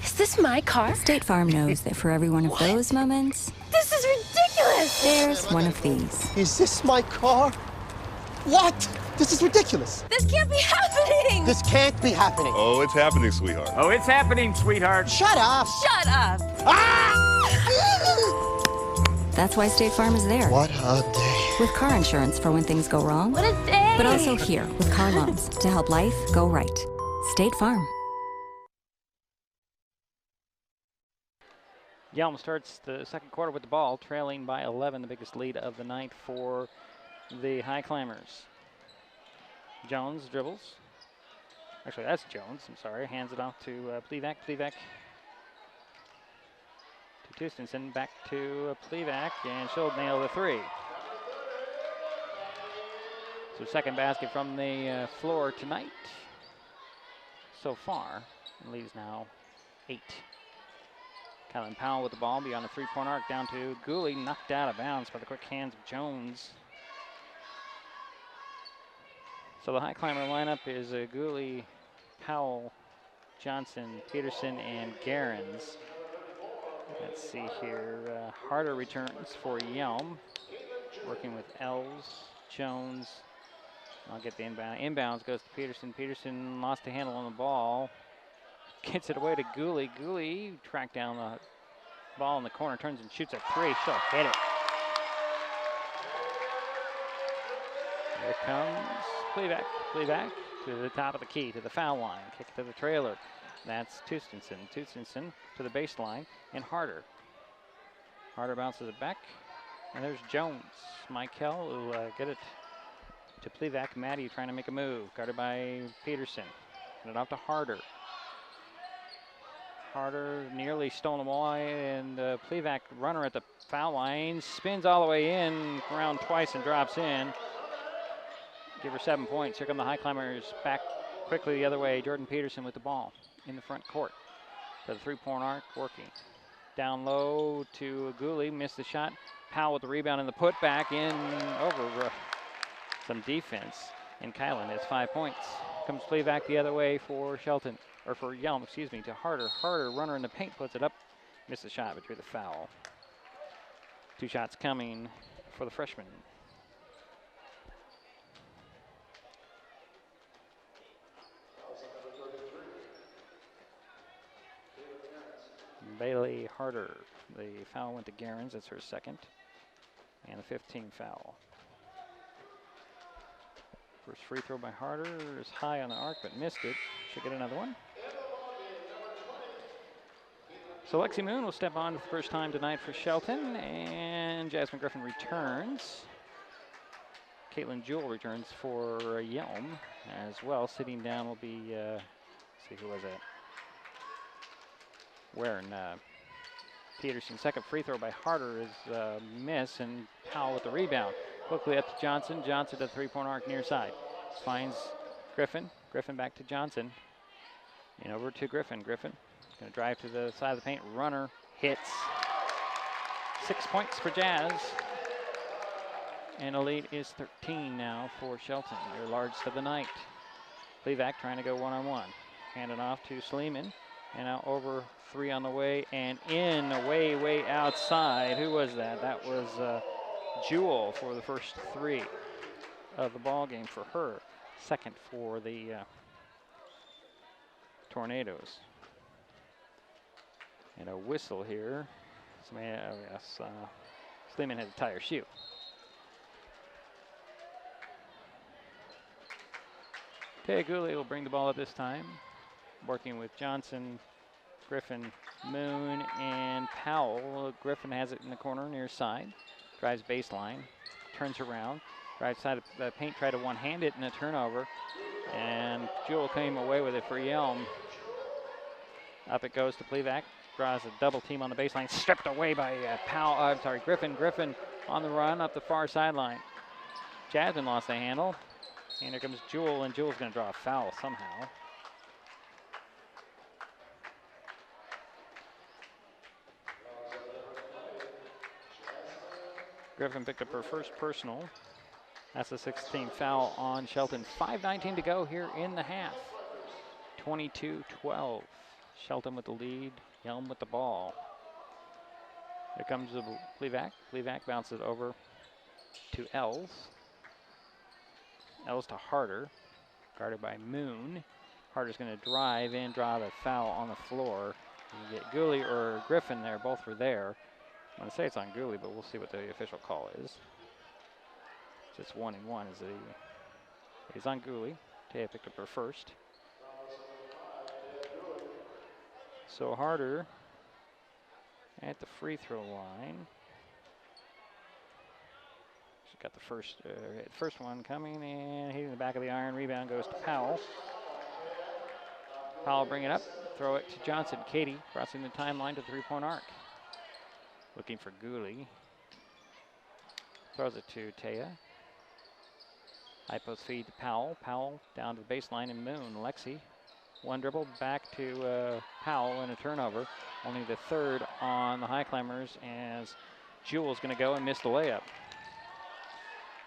Is this my car? State Farm knows that for every one of those moments, This is ridiculous! there's one of these. Is this my car? What? This is ridiculous. This can't be happening! This can't be happening. Oh, it's happening, sweetheart. Oh, it's happening, sweetheart. Shut up. Shut up! That's why State Farm is there. What a day. With car insurance for when things go wrong, What a day! but also here with car loans to help life go right. State Farm. Yelm starts the second quarter with the ball, trailing by 11, the biggest lead of the night for the Highclimbers. Jones dribbles. Actually, that's Jones. I'm sorry. Hands it off to Plevak. Plevak to Tustensen. Back to Plevak, and she'll nail the three. So second basket from the floor tonight so far. The lead is now 8. Kylan Powell with the ball beyond the three-point arc, down to Gooley, knocked out of bounds by the quick hands of Jones. So the high climber lineup is Gooley, Powell, Johnson, Peterson, and Garens. Let's see here. Harder returns for Yelm, working with Elves, Jones. I'll get the inbound. Inbounds goes to Peterson. Peterson lost a handle on the ball. Gets it away to Gooley. Gooley tracked down the ball in the corner, turns and shoots a three. She'll hit it. Here comes Plevak. Plevak to the top of the key, to the foul line. Kick it to the trailer. That's Tustensen. Tustensen to the baseline, and Harder. Harder bounces it back, and there's Jones. Michael will get it to Plevak. Maddie trying to make a move. Guarded by Peterson. Get it off to Harder. Harder nearly stolen away, and Plevak, runner at the foul line, spins all the way in, around twice and drops in. Give her 7 points. Here come the Highclimbers back quickly the other way. Jordan Peterson with the ball in the front court. To the three-point arc, working. Down low to Gooley, missed the shot. Powell with the rebound and the putback in over some defense. And Kylan has 5 points. Comes Plevak the other way for Shelton. Or for Yelm, excuse me, to Harder. Harder, runner in the paint, puts it up. Missed the shot, but drew the foul. 2 shots coming for the freshman. Bailey Harder. The foul went to Garens. That's her second. And a 15 foul. First free throw by Harder is high on the arc, but missed it. Should get another one. So Lexi Moon will step on for the first time tonight for Shelton, and Jasmine Griffin returns. Caitlin Jewell returns for Yelm as well. Sitting down will be, let's see, who was that? Wearing Peterson. Second free throw by Harder is miss, and Powell with the rebound. Quickly up to Johnson. Johnson to the three-point arc near side. Finds Griffin. Griffin back to Johnson. And over to Griffin. Griffin going to drive to the side of the paint. Runner hits. 6 points for Jazz. And the lead is 13 now for Shelton, their largest of the night. Plevak trying to go one-on-one. Hand it off to Sleeman. And now over 3 on the way and in, way outside. Who was that? That was Jewel for the first 3 of the ball game for her. Second for the Tornadoes. And a whistle here. Somebody, oh yes, Sleeman had to tie her shoe. Taya Gooley will bring the ball up this time, working with Johnson, Griffin, Moon, and Powell. Griffin has it in the corner near side, drives baseline, turns around, drives side of the paint, try to one-hand it in a turnover, and Jewel came away with it for Yelm. Up it goes to Plevac, draws a double team on the baseline, stripped away by Griffin. Griffin on the run up the far sideline. Jasmine lost the handle, and here comes Jewel, and Jewel's going to draw a foul somehow. Griffin picked up her first personal. That's the 16th foul on Shelton. 5:19 to go here in the half. 22-12. Shelton with the lead, Yelm with the ball. Here comes Plevac. Plevac bounces over to Els. Els to Harder, guarded by Moon. Harder's going to drive in, draw the foul on the floor. You get Gooley or Griffin there, both were there. I'm going to say it's on Gooley, but we'll see what the official call is. It's 1-1 is on Gooley. Taya picked up her first. So Harder at the free throw line. She's got the first one coming, and hitting the back of the iron. Rebound goes to Powell. Powell bring it up, throw it to Johnson. Katie crossing the timeline to the three-point arc. Looking for Gooley. Throws it to Taya. High post feed to Powell. Powell down to the baseline, and Moon. Lexi. One dribble back to Powell and a turnover. Only the third on the Highclimbers as Jewel's going to go and miss the layup.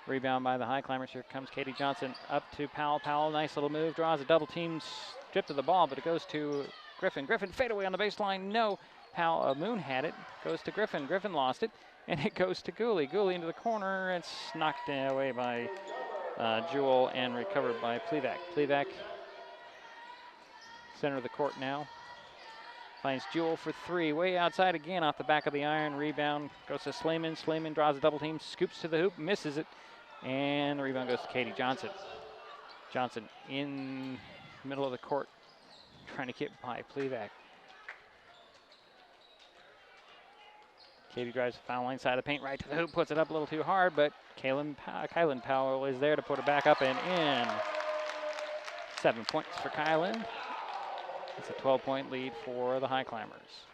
Rebound by the Highclimbers. Here comes Katie Johnson up to Powell. Powell, nice little move, draws a double team, strip to the ball, but it goes to Griffin. Griffin fadeaway on the baseline. No, Moon had it. Goes to Griffin. Griffin lost it, and it goes to Gooley. Gooley into the corner. It's knocked away by Jewel and recovered by Plevac. Plevac, center of the court now. Finds Jewel for 3, way outside again off the back of the iron. Rebound goes to Sleeman. Sleeman draws a double team, scoops to the hoop, misses it, and the rebound goes to Katie Johnson. Johnson in the middle of the court trying to get by Plevac. Katie drives the foul line side of the paint right to the hoop, puts it up a little too hard, but Kylan Powell is there to put it back up and in. 7 points for Kylan. It's a 12-point lead for the Highclimbers.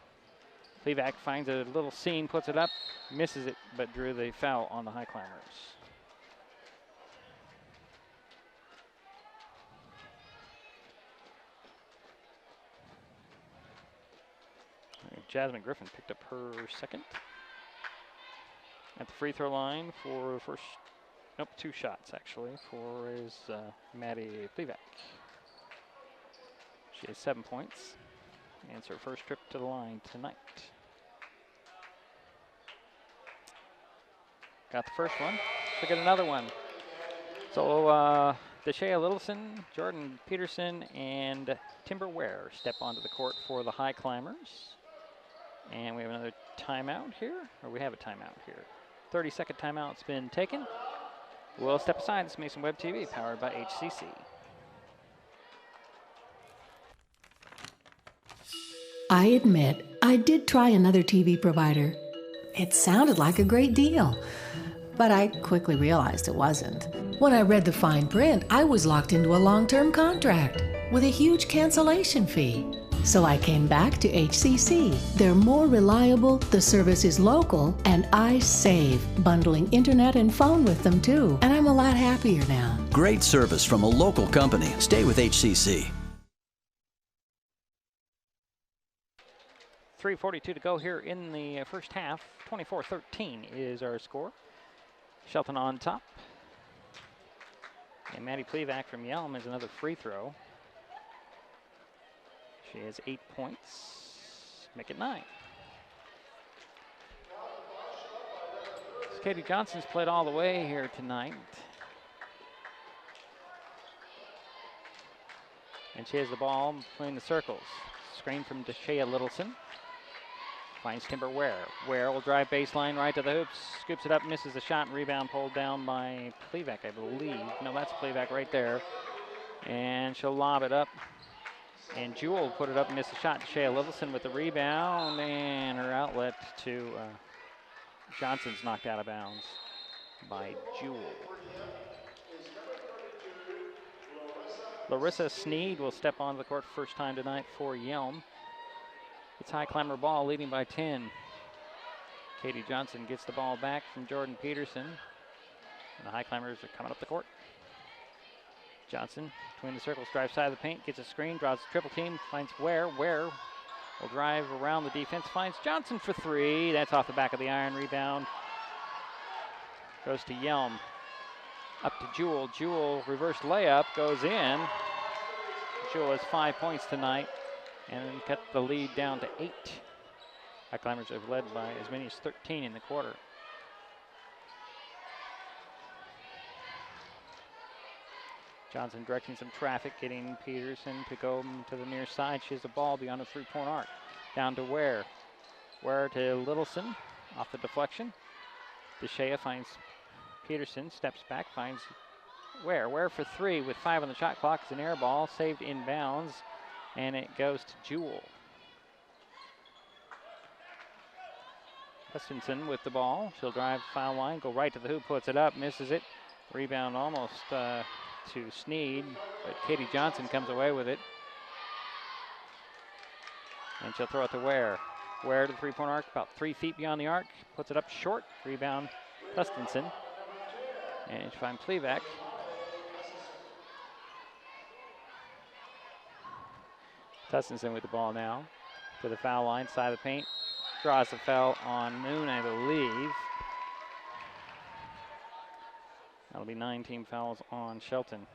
Plevac finds a little seam, puts it up, misses it, but drew the foul on the Highclimbers. Jasmine Griffin picked up her second. At the free throw line for first, nope, 2 shots actually, for is Maddie Plevac. She has 7 points, and it's her first trip to the line tonight. Got the first one, she'll get another one. So Deshea Littleson, Jordan Peterson, and Timber Ware step onto the court for the Highclimbers. And we have another timeout here, or we have a timeout here. 30-second timeout's been taken. We'll step aside. This is Mason Web TV, powered by HCC. I admit, I did try another TV provider. It sounded like a great deal, but I quickly realized it wasn't. When I read the fine print, I was locked into a long-term contract with a huge cancellation fee. So I came back to HCC. They're more reliable, the service is local, and I save, bundling internet and phone with them too. And I'm a lot happier now. Great service from a local company. Stay with HCC. 3:42 to go here in the first half. 24-13 is our score. Shelton on top. And Maddie Plevac from Yelm is another free throw. She has 8 points. Make it 9. So Katie Johnson's played all the way here tonight. And she has the ball between the circles. Screen from Deshea Littleson. Finds Timber Ware. Ware will drive baseline right to the hoops. Scoops it up, misses the shot. Rebound pulled down by Plevak, I believe. No, that's Plevak right there. And she'll lob it up. And Jewel put it up and missed the shot. Deshea Littleson with the rebound. And her outlet to Johnson's knocked out of bounds by Jewel. Larissa Sneed will step onto the court first time tonight for Yelm. It's Highclimber ball, leading by 10. Katie Johnson gets the ball back from Jordan Peterson. And the Highclimbers are coming up the court. Johnson between the circles, drives side of the paint, gets a screen, draws a triple team, finds Ware. Ware will drive around the defense, finds Johnson for 3. That's off the back of the iron. Rebound goes to Yelm. Up to Jewel. Jewel reverse layup goes in. Jewel has 5 points tonight and cut the lead down to 8. Highclimbers have led by as many as 13 in the quarter. Johnson directing some traffic, getting Peterson to go to the near side. She has the ball beyond the three-point arc. Down to Ware. Ware to Littleson off the deflection. Deshea finds Peterson, steps back, finds Ware. Ware for 3 with 5 on the shot clock. It's an air ball, saved inbounds, and it goes to Jewel. Hutchinson with the ball. She'll drive foul line, go right to the hoop, puts it up, misses it. Rebound almost to Sneed, but Katie Johnson comes away with it. And she'll throw it to Ware. Ware to the three-point arc, about 3 feet beyond the arc, puts it up short. Rebound, Hutchinson. And she finds Plevak. Hutchinson with the ball now to the foul line, side of the paint. Draws the foul on Moon, I believe. That'll be 9 team fouls on Shelton.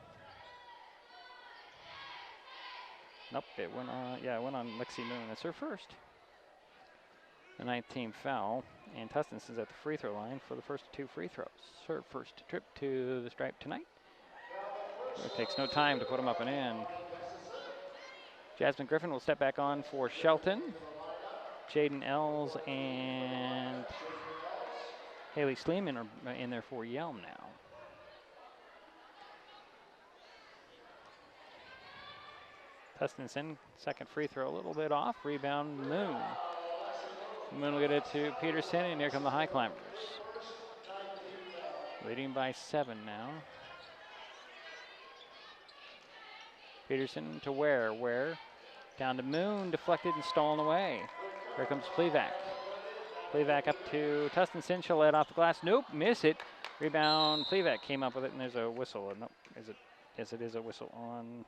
Nope, it went on, it went on Lexi Moon. That's her first. The 9th team foul, and Tustinsen's at the free throw line for the first 2 free throws. Her first trip to the stripe tonight. It takes no time to put them up and in. Jasmine Griffin will step back on for Shelton. Jaden Ells and Haley Sleeman are in there for Yelm now. Tustinsen, second free throw, a little bit off. Rebound, Moon. Moon will get it to Peterson, and here come the Highclimbers. Leading by 7 now. Peterson to Ware. Ware down to Moon, deflected and stolen away. Here comes Plevak. Plevak up to Tustinsen. She'll let off the glass. Nope, miss it. Rebound. Plevak came up with it, and there's a whistle. Nope, is it? Yes, it is a whistle on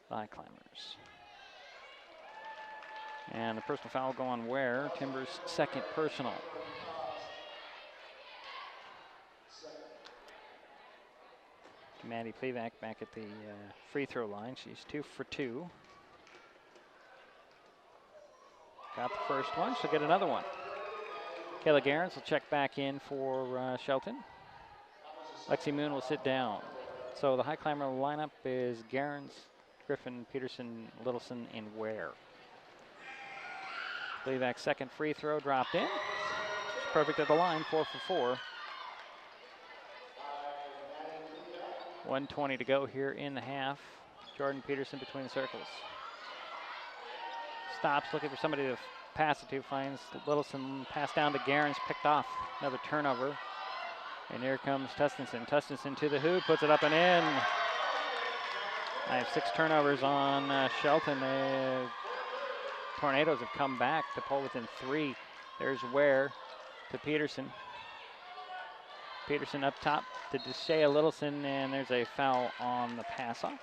the Highclimbers. And the personal foul will go on Ware. Timbers' second personal. Maddie Plevak back at the free throw line. She's 2 for 2. Got the first one. She'll get another one. Kayla Garens will check back in for Shelton. Lexi Moon will sit down. So the Highclimber lineup is Garens, Griffin, Peterson, Littleson, and Ware. Plevak's second free throw dropped in. She's perfect at the line, 4 for 4. 1:20 to go here in the half. Jordan Peterson between the circles. Stops looking for somebody to pass it to, finds Littleson, pass down to Garens, picked off. Another turnover. And here comes Tustinsen. Tustinsen to the hoop, puts it up and in. I have 6 turnovers on Shelton. Tornadoes have come back to pull within 3. There's Ware to Peterson. Peterson up top to Deshea Littleson, and there's a foul on the pass off.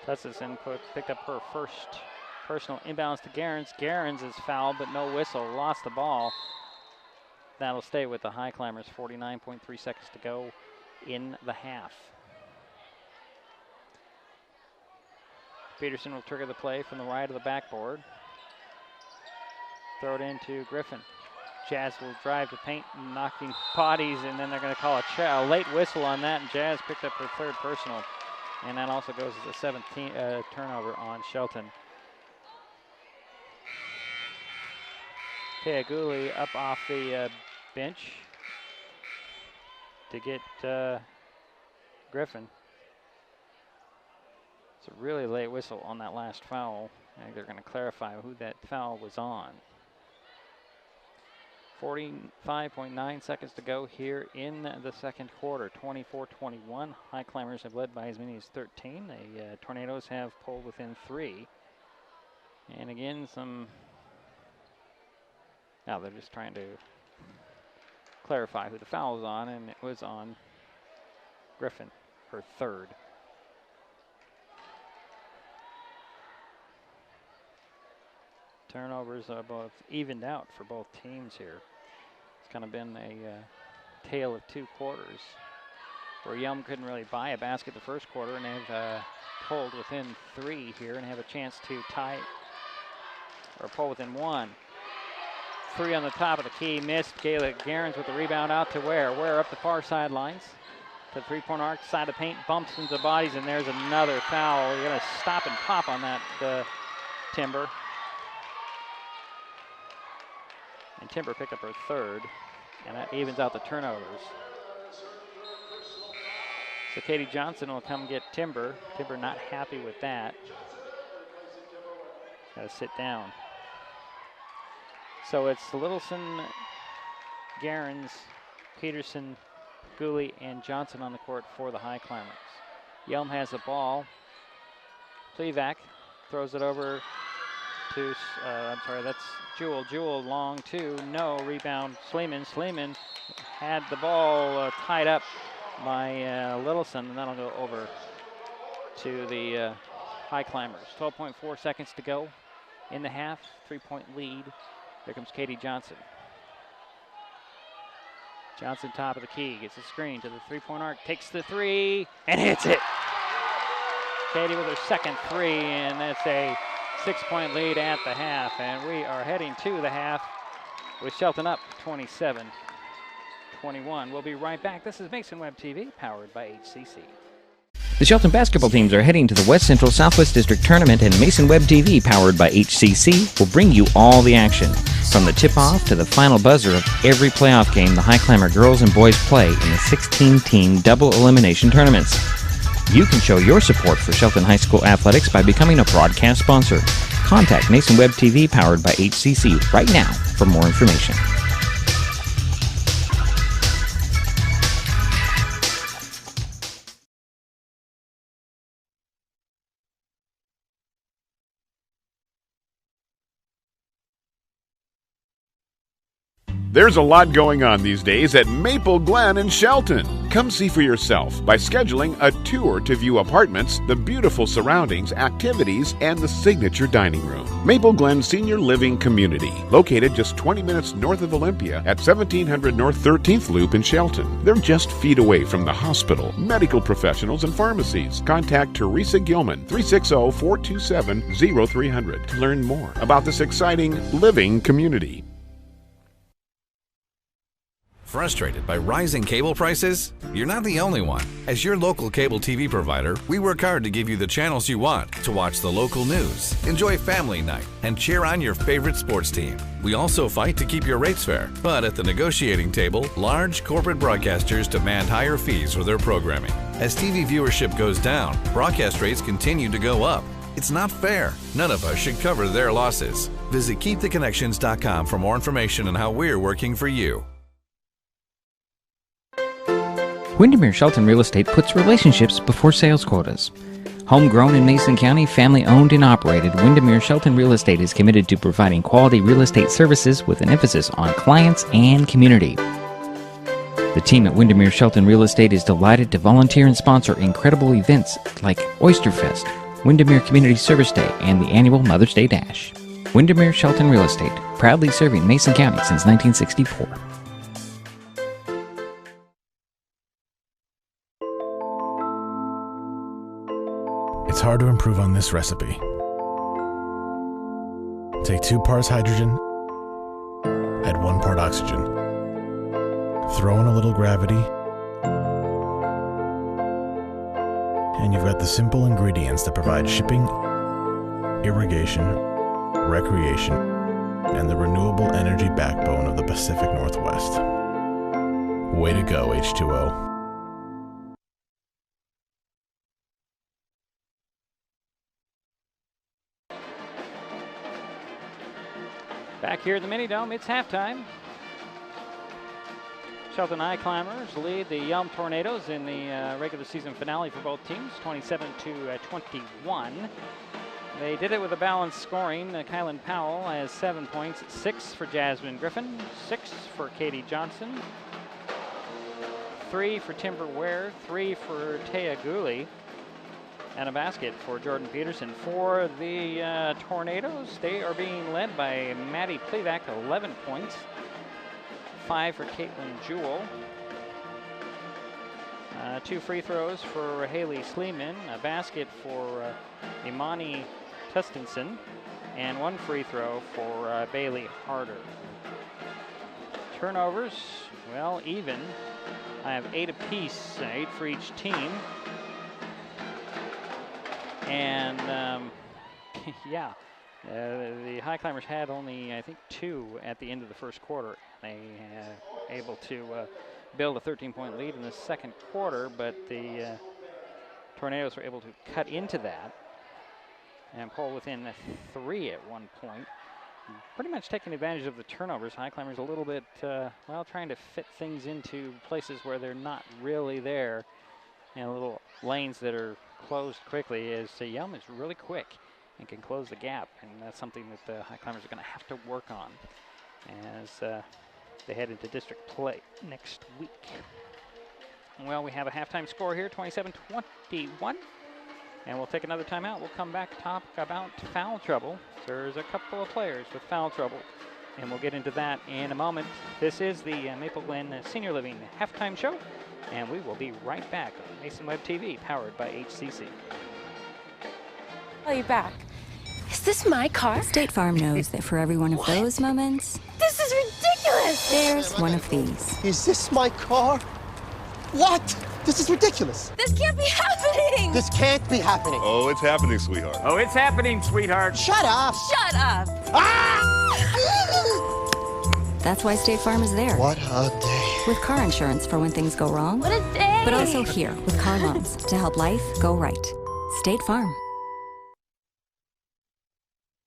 Tustinsen picked up her first personal inbounds to Gerrans. Gerrans is fouled, but no whistle. Lost the ball. That'll stay with the Highclimbers. 49.3 seconds to go in the half. Peterson will trigger the play from the right of the backboard. Throw it into Griffin. Jazz will drive to paint, knocking bodies, and then they're going to call a late whistle on that, and Jazz picked up her third personal. And that also goes as the 17th turnover on Shelton. Peaguli up off the bench to get Griffin. It's a really late whistle on that last foul. I think they're going to clarify who that foul was on. 45.9 seconds to go here in the second quarter. 24-21. Highclimbers have led by as many as 13. The Tornadoes have pulled within 3. And again, now they're just trying to clarify who the foul was on, and it was on Griffin, her third. Turnovers are both evened out for both teams here. It's kind of been a tale of two quarters, where Yelm couldn't really buy a basket the first quarter, and they've pulled within 3 here and have a chance to tie or pull within 1. 3 on the top of the key, missed. Gayla Gerrans with the rebound out to Ware. Ware up the far sidelines to the three-point arc, side of the paint, bumps into the bodies, and there's another foul. You're going to stop and pop on that Timber. And Timber picked up her third, and that evens out the turnovers. So Katie Johnson will come get Timber. Timber not happy with that. Got to sit down. So it's Littleson, Gerrans, Peterson, Gooley, and Johnson on the court for the Highclimbers. Yelm has the ball. Plevak throws it over to, that's Jewell. Jewell long two, no, rebound Sleeman. Sleeman had the ball tied up by Littleson, and that'll go over to the Highclimbers. 12.4 seconds to go in the half, 3-point lead. Here comes Katie Johnson. Johnson top of the key, gets a screen to the three-point arc, takes the three, and hits it. Katie with her second three, and that's a 6-point lead at the half. And we are heading to the half with Shelton up 27-21. We'll be right back. This is Mason Web TV, powered by HCC. The Shelton basketball teams are heading to the West Central Southwest District Tournament, and Mason Web TV, powered by HCC, will bring you all the action. From the tip-off to the final buzzer of every playoff game, the Highclimber girls and boys play in the 16-team double elimination tournaments. You can show your support for Shelton High School athletics by becoming a broadcast sponsor. Contact Mason Web TV, powered by HCC, right now for more information. There's a lot going on these days at Maple Glen in Shelton. Come see for yourself by scheduling a tour to view apartments, the beautiful surroundings, activities, and the signature dining room. Maple Glen Senior Living Community, located just 20 minutes north of Olympia at 1700 North 13th Loop in Shelton. They're just feet away from the hospital, medical professionals, and pharmacies. Contact Teresa Gilman, 360-427-0300 to learn more about this exciting living community. Frustrated by rising cable prices? You're not the only one. As your local cable TV provider, we work hard to give you the channels you want to watch the local news, enjoy family night, and cheer on your favorite sports team. We also fight to keep your rates fair, but at the negotiating table, large corporate broadcasters demand higher fees for their programming. As TV viewership goes down, broadcast rates continue to go up. It's not fair. None of us should cover their losses. Visit KeepTheConnections.com for more information on how we're working for you. Windermere Shelton Real Estate puts relationships before sales quotas. Homegrown in Mason County, family-owned and operated, Windermere Shelton Real Estate is committed to providing quality real estate services with an emphasis on clients and community. The team at Windermere Shelton Real Estate is delighted to volunteer and sponsor incredible events like Oyster Fest, Windermere Community Service Day, and the annual Mother's Day Dash. Windermere Shelton Real Estate, proudly serving Mason County since 1964. It's hard to improve on this recipe. Take 2 parts hydrogen, add 1 part oxygen. Throw in a little gravity, and you've got the simple ingredients that provide shipping, irrigation, recreation, and the renewable energy backbone of the Pacific Northwest. Way to go, H2O. Back here at the Mini Dome, it's halftime. Shelton Highclimbers lead the Yelm Tornadoes in the regular season finale for both teams, 27-21. They did it with a balanced scoring. Kylan Powell has 7 points, 6 for Jasmine Griffin, 6 for Katie Johnson, 3 for Timber Ware, 3 for Taya Gooley, and a basket for Jordan Peterson. For the Tornadoes, they are being led by Maddie Plevak, 11 points, 5 for Caitlin Jewell, 2 free throws for Haley Sleeman, a basket for Imani Tustinson, and 1 free throw for Bailey Harder. Turnovers, well, even. I have 8 apiece, 8 for each team. And yeah, the Highclimbers had only, I think, 2 at the end of the first quarter. They able to build a 13-point lead in the second quarter, but the Tornadoes were able to cut into that and pull within 3 at one point. Pretty much taking advantage of the turnovers. Highclimbers a little bit, well, trying to fit things into places where they're not really there, and little lanes that are closed quickly, as Yelm is really quick and can close the gap, and that's something that the Highclimbers are going to have to work on as they head into district play next week. Well, we have a halftime score here, 27-21, and we'll take another timeout. We'll come back to talk about foul trouble. There's a couple of players with foul trouble, and we'll get into that in a moment. This is the Maple Glen Senior Living halftime show, and we will be right back on Mason Web TV, powered by HCC. Are you back? Is this my car? State Farm knows that for every one of those moments, This is ridiculous! there's one of these. Is this my car? What? This is ridiculous. This can't be happening! This can't be happening. Oh, it's happening, sweetheart. Oh, it's happening, sweetheart. Shut up! Shut up! That's why State Farm is there. What a day. With car insurance for when things go wrong, What a day! but also here with car loans to help life go right. State Farm.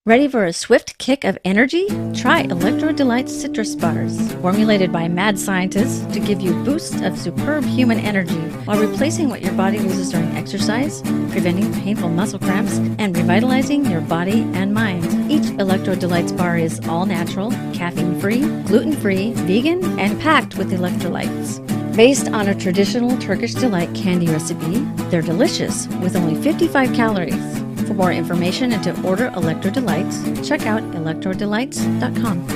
Ready for a swift kick of energy? Try Electro Delight Citrus Bars, formulated by mad scientists to give you boosts of superb human energy while replacing what your body loses during exercise, preventing painful muscle cramps, and revitalizing your body and mind. Each Electro Delights bar is all natural, caffeine-free, gluten-free, vegan, and packed with electrolytes. Based on a traditional Turkish delight candy recipe, they're delicious with only 55 calories. For more information and to order Electro Delights, check out electrodelights.com.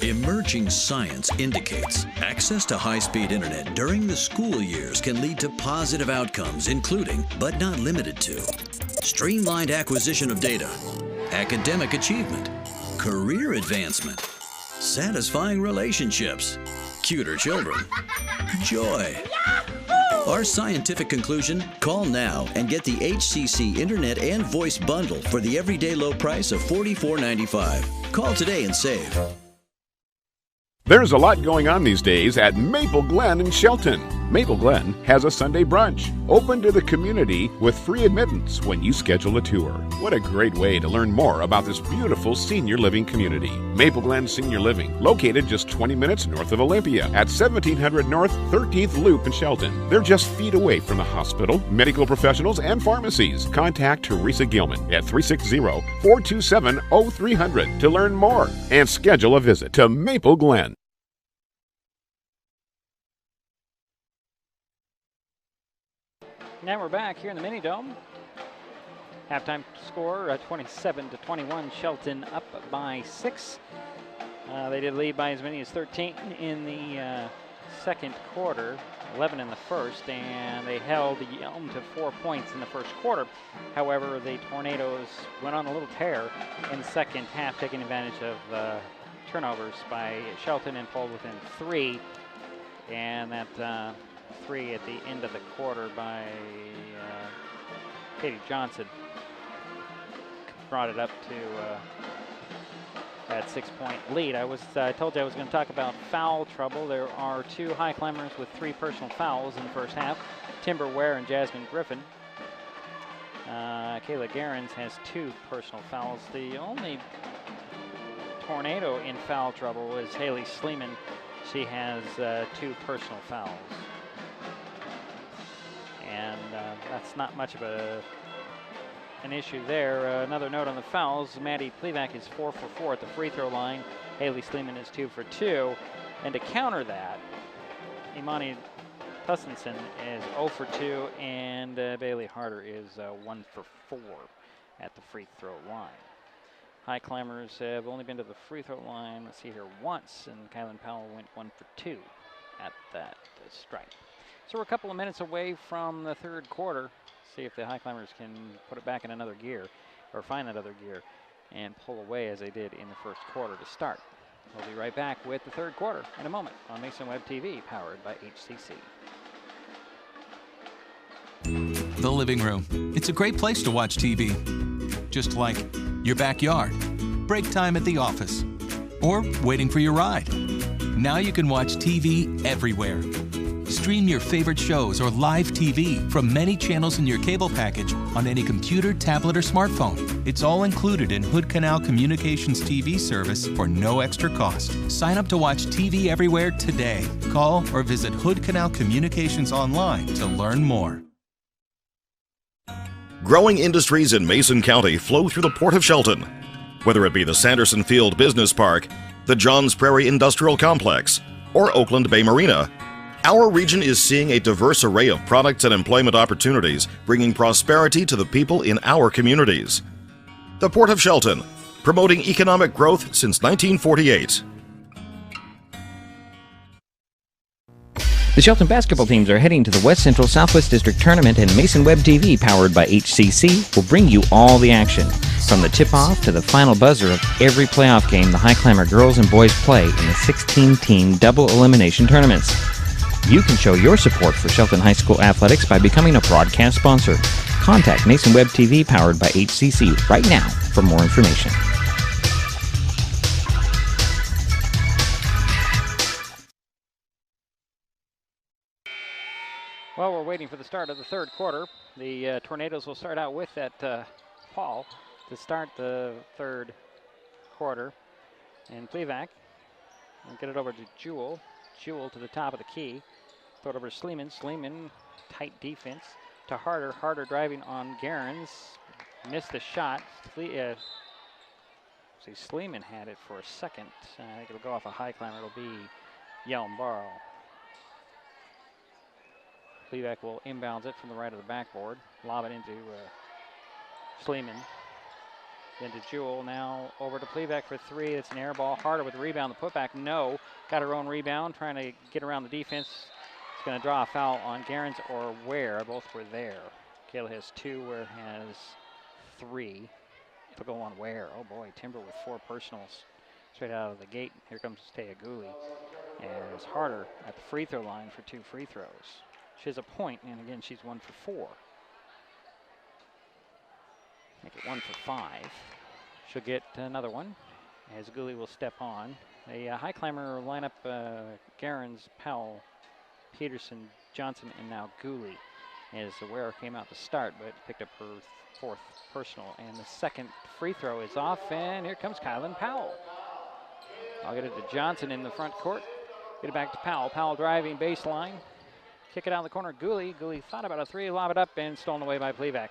Emerging science indicates access to high-speed internet during the school years can lead to positive outcomes, including, but not limited to, streamlined acquisition of data, academic achievement, career advancement, satisfying relationships, cuter children, joy. Our scientific conclusion? Call now and get the HCC Internet and Voice Bundle for the everyday low price of $44.95. Call today and save. There's a lot going on these days at Maple Glen in Shelton. Maple Glen has a Sunday brunch, open to the community with free admittance when you schedule a tour. What a great way to learn more about this beautiful senior living community. Maple Glen Senior Living, located just 20 minutes north of Olympia at 1700 North 13th Loop in Shelton. They're just feet away from the hospital, medical professionals, and pharmacies. Contact Teresa Gilman at 360-427-0300 to learn more and schedule a visit to Maple Glen. Now we're back here in the Mini Dome. Halftime score 27-21. Shelton up by 6. They did lead by as many as 13 in the second quarter, 11 in the first, and they held Yelm to 4 points in the first quarter. However, the Tornadoes went on a little tear in the second half, taking advantage of turnovers by Shelton and pulled within 3. And that 3 at the end of the quarter by Katie Johnson brought it up to that 6-point lead. I told you I was going to talk about foul trouble. There are 2 high climbers with 3 personal fouls in the first half. Timber Ware and Jasmine Griffin. Kayla Gerens has 2 personal fouls. The only Tornado in foul trouble is Haley Sleeman. She has 2 personal fouls. And that's not much of an issue there. Another note on the fouls, Maddie Plevak is 4 for 4 at the free throw line. Haley Sleeman is 2 for 2. And to counter that, Imani Tussenson is 0 for 2, and Bailey Harder is 1 for 4 at the free throw line. High climbers have only been to the free throw line, let's see here, once, and Kylan Powell went 1 for 2 at that stripe. So we're a couple of minutes away from the third quarter. See if the high climbers can put it back in another gear, or find that other gear, and pull away as they did in the first quarter to start. We'll be right back with the third quarter in a moment on Mason Web TV, powered by HCC. The living room. It's a great place to watch TV. Just like your backyard, break time at the office, or waiting for your ride. Now you can watch TV everywhere. Stream your favorite shows or live TV from many channels in your cable package on any computer, tablet, or smartphone. It's all included in Hood Canal Communications TV service for no extra cost. Sign up to watch TV everywhere today. Call or visit Hood Canal Communications online to learn more. Growing industries in Mason County flow through the Port of Shelton. Whether it be the Sanderson Field Business Park, the Johns Prairie Industrial Complex, or Oakland Bay Marina, our region is seeing a diverse array of products and employment opportunities, bringing prosperity to the people in our communities. The Port of Shelton, promoting economic growth since 1948. The Shelton basketball teams are heading to the West Central Southwest District Tournament, and Mason Web TV, powered by HCC, will bring you all the action. From the tip-off to the final buzzer of every playoff game, the High Climber girls and boys play in the 16-team double elimination tournaments. You can show your support for Shelton High School athletics by becoming a broadcast sponsor. Contact Mason Web TV, powered by HCC, right now for more information. Well, we're waiting for the start of the third quarter. The Tornadoes will start out with that Paul to start the third quarter. And Plevak will get it over to Jewel. Jewel to the top of the key. Throw it over to Sleeman. Sleeman, tight defense to Harder. Harder driving on Gerens. Missed the shot. Sleeman had it for a second. I think it'll go off a high climber. It'll be Yelm Barrow. Plevak will inbounds it from the right of the backboard. Lob it into Sleeman. Then to Jewel. Now over to Plevak for 3. It's an air ball. Harder with the rebound. The putback, no. Got her own rebound. Trying to get around the defense. It's going to draw a foul on Gerens or Ware. Both were there. Kayla has 2. Ware has 3. It'll go on Ware. Oh boy, Timber with 4 personals straight out of the gate. Here comes Taya Gooley. And it's Harder at the free throw line for 2 free throws. She has a point, and again, she's 1 for 4. Make it 1 for 5. She'll get another one as Gooley will step on. A high climber lineup, Gerens, Powell, Peterson, Johnson, and now Gooley. As Ware came out to start, but picked up her 4th personal. And the second free throw is off, and here comes Kylan Powell. I'll get it to Johnson in the front court. Get it back to Powell. Powell driving baseline. Kick it out in the corner. Gooley. Gooley thought about a 3, lob it up, and stolen away by Plevak.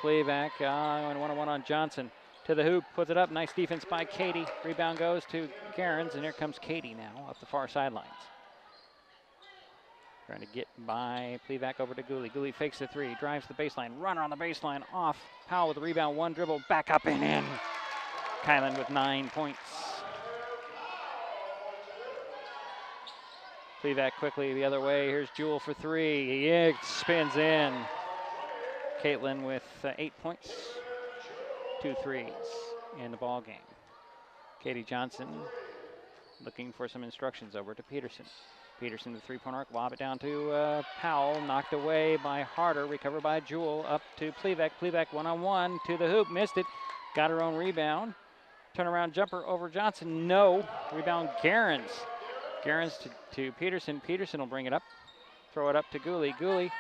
Plevak going 1-on-1 on Johnson. To the hoop, puts it up. Nice defense by Katie. Rebound goes to Gerens, and here comes Katie now up the far sidelines. Trying to get by Plevac over to Gooley. Gooley fakes the three, drives the baseline. Runner on the baseline, off. Powell with the rebound, one dribble, back up and in. Kylan with 9 points. Plevac quickly the other way. Here's Jewel for three. It spins in. Caitlin with 8 points. 2 threes in the ball game. Katie Johnson looking for some instructions over to Peterson. Peterson, the three-point arc, lob it down to Powell, knocked away by Harder, recovered by Jewel, up to Plevac. Plevac one-on-one to the hoop, missed it, got her own rebound. Turnaround jumper over Johnson, no. Rebound Gerrans. Gerrans to Peterson. Peterson will bring it up, throw it up to Gooley. Gooley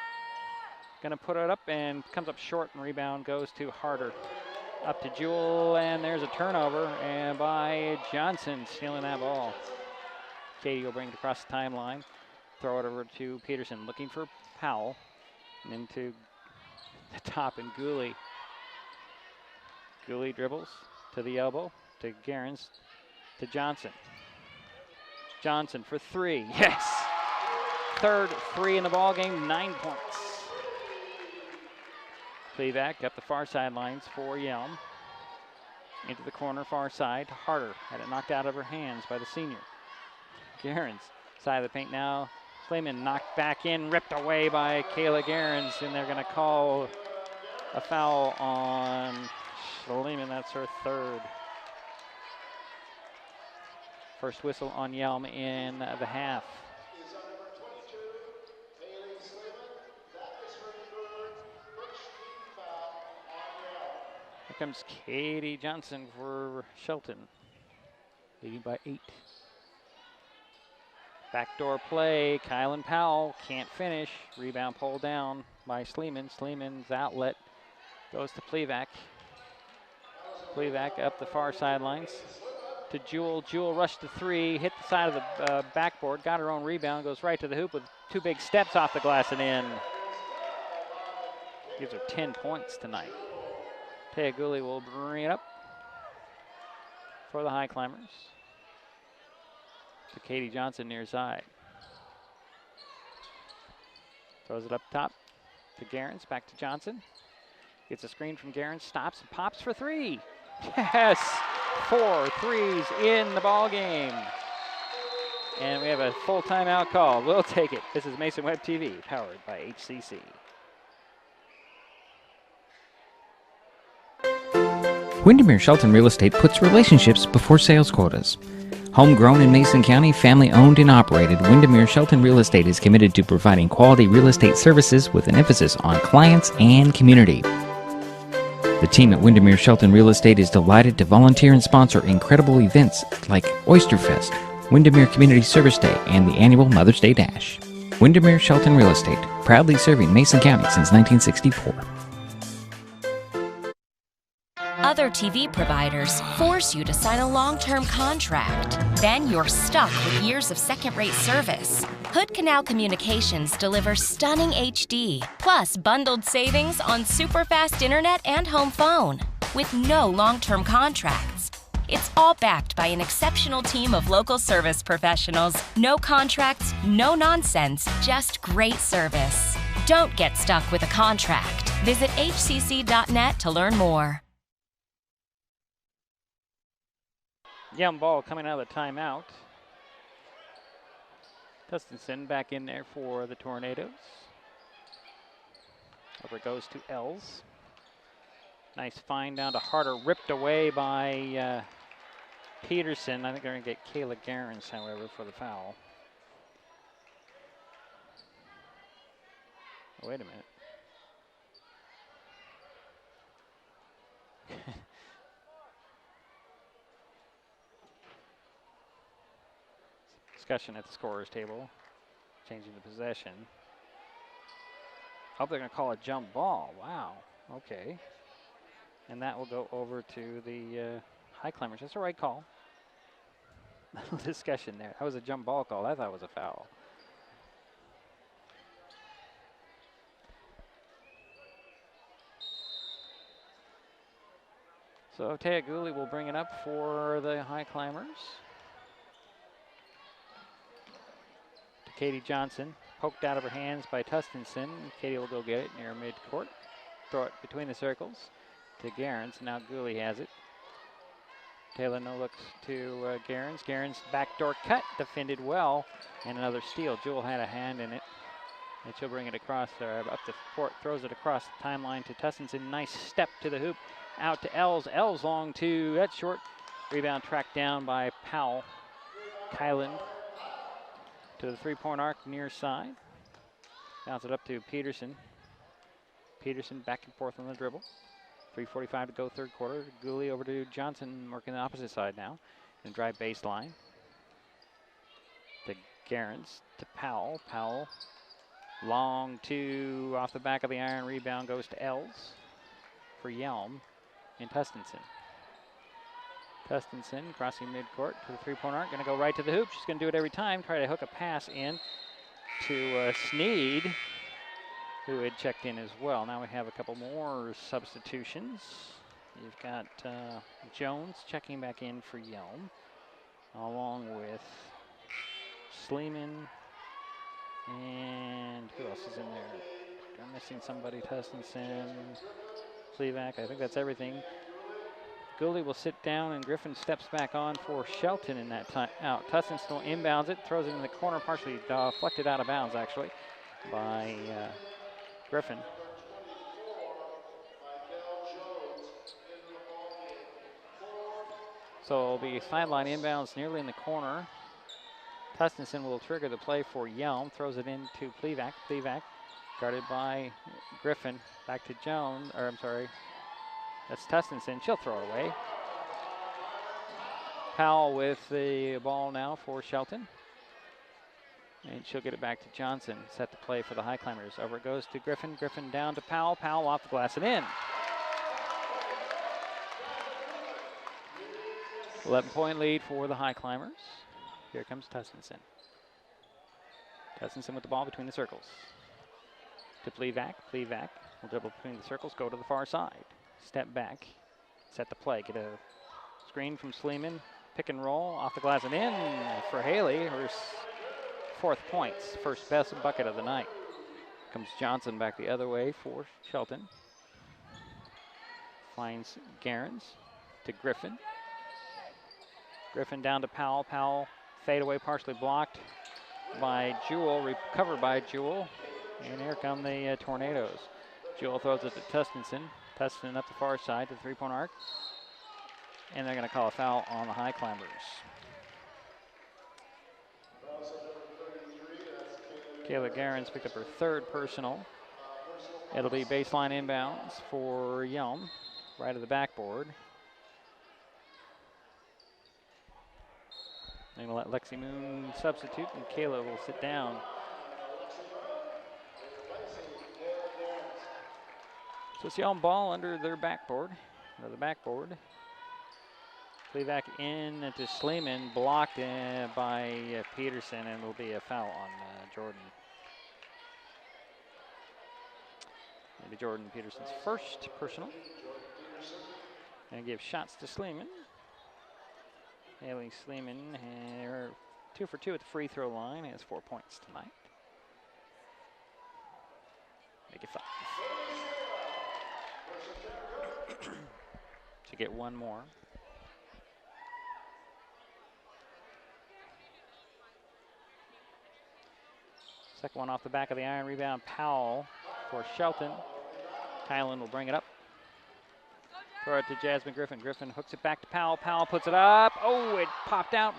gonna put it up and comes up short, and rebound goes to Harder. Up to Jewel, and there's a turnover and by Johnson, stealing that ball. Katie will bring it across the timeline, throw it over to Peterson, looking for Powell, and into the top, and Gooley. Gooley dribbles to the elbow, to Gerrans, to Johnson. Johnson for three, yes! Third three in the ball game, 9 points. Plevac up the far sidelines for Yelm. Into the corner, far side, to Harder. Had it knocked out of her hands by the senior. Gerrans, side of the paint now. Slayman knocked back in, ripped away by Kayla Gerrans, and they're going to call a foul on Slayman. That's her third. First whistle on Yelm in the half. Here comes Katie Johnson for Shelton, leading by 8. Backdoor play, Kylan Powell can't finish. Rebound pulled down by Sleeman. Sleeman's outlet goes to Plevac. Plevac up the far sidelines to Jewel. Jewel rushed to three, hit the side of the backboard, got her own rebound, goes right to the hoop with 2 big steps off the glass and in. Gives her 10 points tonight. Taya Gooley will bring it up for the Highclimbers. To Katie Johnson near side. Throws it up top to Gerrans, back to Johnson. Gets a screen from Gerrans, stops and pops for three. Yes, 4 threes in the ball game. And we have a full timeout call. We'll take it. This is Mason Web TV, powered by HCC. Windermere Shelton Real Estate puts relationships before sales quotas. Homegrown in Mason County, family-owned and operated, Windermere Shelton Real Estate is committed to providing quality real estate services with an emphasis on clients and community. The team at Windermere Shelton Real Estate is delighted to volunteer and sponsor incredible events like Oyster Fest, Windermere Community Service Day, and the annual Mother's Day Dash. Windermere Shelton Real Estate, proudly serving Mason County since 1964. Other TV providers force you to sign a long-term contract. Then you're stuck with years of second-rate service. Hood Canal Communications delivers stunning HD, plus bundled savings on super-fast internet and home phone, with no long-term contracts. It's all backed by an exceptional team of local service professionals. No contracts, no nonsense, just great service. Don't get stuck with a contract. Visit hcc.net to learn more. Yelm ball coming out of the timeout. Tustenson back in there for the Tornadoes. Over it goes to Els. Nice find down to Harder, ripped away by Peterson. I think they're going to get Kayla Gerrans, however, for the foul. Oh, wait a minute. Discussion at the scorer's table, changing the possession. Oh, they're going to call a jump ball. Wow. Okay. And that will go over to the Highclimbers. That's the right call. Little discussion there. That was a jump ball call. I thought it was a foul. So Taya Gooley will bring it up for the Highclimbers. Katie Johnson poked out of her hands by Tustinson. Katie will go get it near midcourt. Throw it between the circles to Garens. Now Gooley has it. Taylor no looks to Garens. Garens backdoor cut, defended well, and another steal. Jewel had a hand in it, and she'll bring it across there, up the court, throws it across the timeline to Tustinson. Nice step to the hoop, out to Els. Els long two, that's short. Rebound tracked down by Powell. Kyland to the three-point arc near side. Bounce it up to Peterson. Peterson back and forth on the dribble. 3:45 to go third quarter. Gooley over to Johnson working the opposite side now. And drive baseline. To Garens, to Powell. Powell long two off the back of the iron. Rebound goes to Els for Yelm and Tustinson. Tustinson crossing midcourt to the three-point arc. Going to go right to the hoop. She's going to do it every time. Try to hook a pass in to Sneed, who had checked in as well. Now we have a couple more substitutions. You've got Jones checking back in for Yelm, along with Sleeman, and who else is in there? I'm missing somebody. Tustinson, Plevak. I think that's everything. Gooley will sit down, and Griffin steps back on for Shelton in that time out. Tustin still inbounds it, throws it in the corner, partially deflected out of bounds, actually, by Griffin. So it'll be sideline inbounds nearly in the corner. Tustinson will trigger the play for Yelm, throws it into Plevak. Plevak guarded by Griffin. Back to Jones, or I'm sorry, that's Tustinson. She'll throw it away. Powell with the ball now for Shelton. And she'll get it back to Johnson. Set the play for the Highclimbers. Over it goes to Griffin. Griffin down to Powell. Powell off the glass and in. 11-point lead for the Highclimbers. Here comes Tustinson. Tustinson with the ball between the circles. To Plevak. Plevak will dribble between the circles, go to the far side. Step back, set the play. Get a screen from Sleeman. Pick and roll off the glass and in for Haley. Her fourth points, first best bucket of the night. Comes Johnson back the other way for Shelton. Finds Garens to Griffin. Griffin down to Powell. Powell fade away, partially blocked by Jewel, recovered by Jewel. And here come the Tornadoes. Jewel throws it to Tustinson. Tustinson up the far side to the three-point arc. And they're going to call a foul on the Highclimbers. Kayla Garens picked up her third personal. It'll be baseline inbounds for Yelm, right of the backboard. They're going to let Lexi Moon substitute, and Kayla will sit down. So it's Yelm ball under their backboard, under the backboard. Plevak in to Sleeman, blocked by Peterson, and it'll be a foul on Jordan. Maybe Jordan Peterson's first personal. And give shots to Sleeman. Haley Sleeman, 2 for 2 at the free throw line, has 4 points tonight. Make it 5. To get one more. Second one off the back of the iron. Rebound Powell for Shelton. Kylan will bring it up. Throw it to Jasmine Griffin. Griffin hooks it back to Powell. Powell puts it up. Oh, it popped out.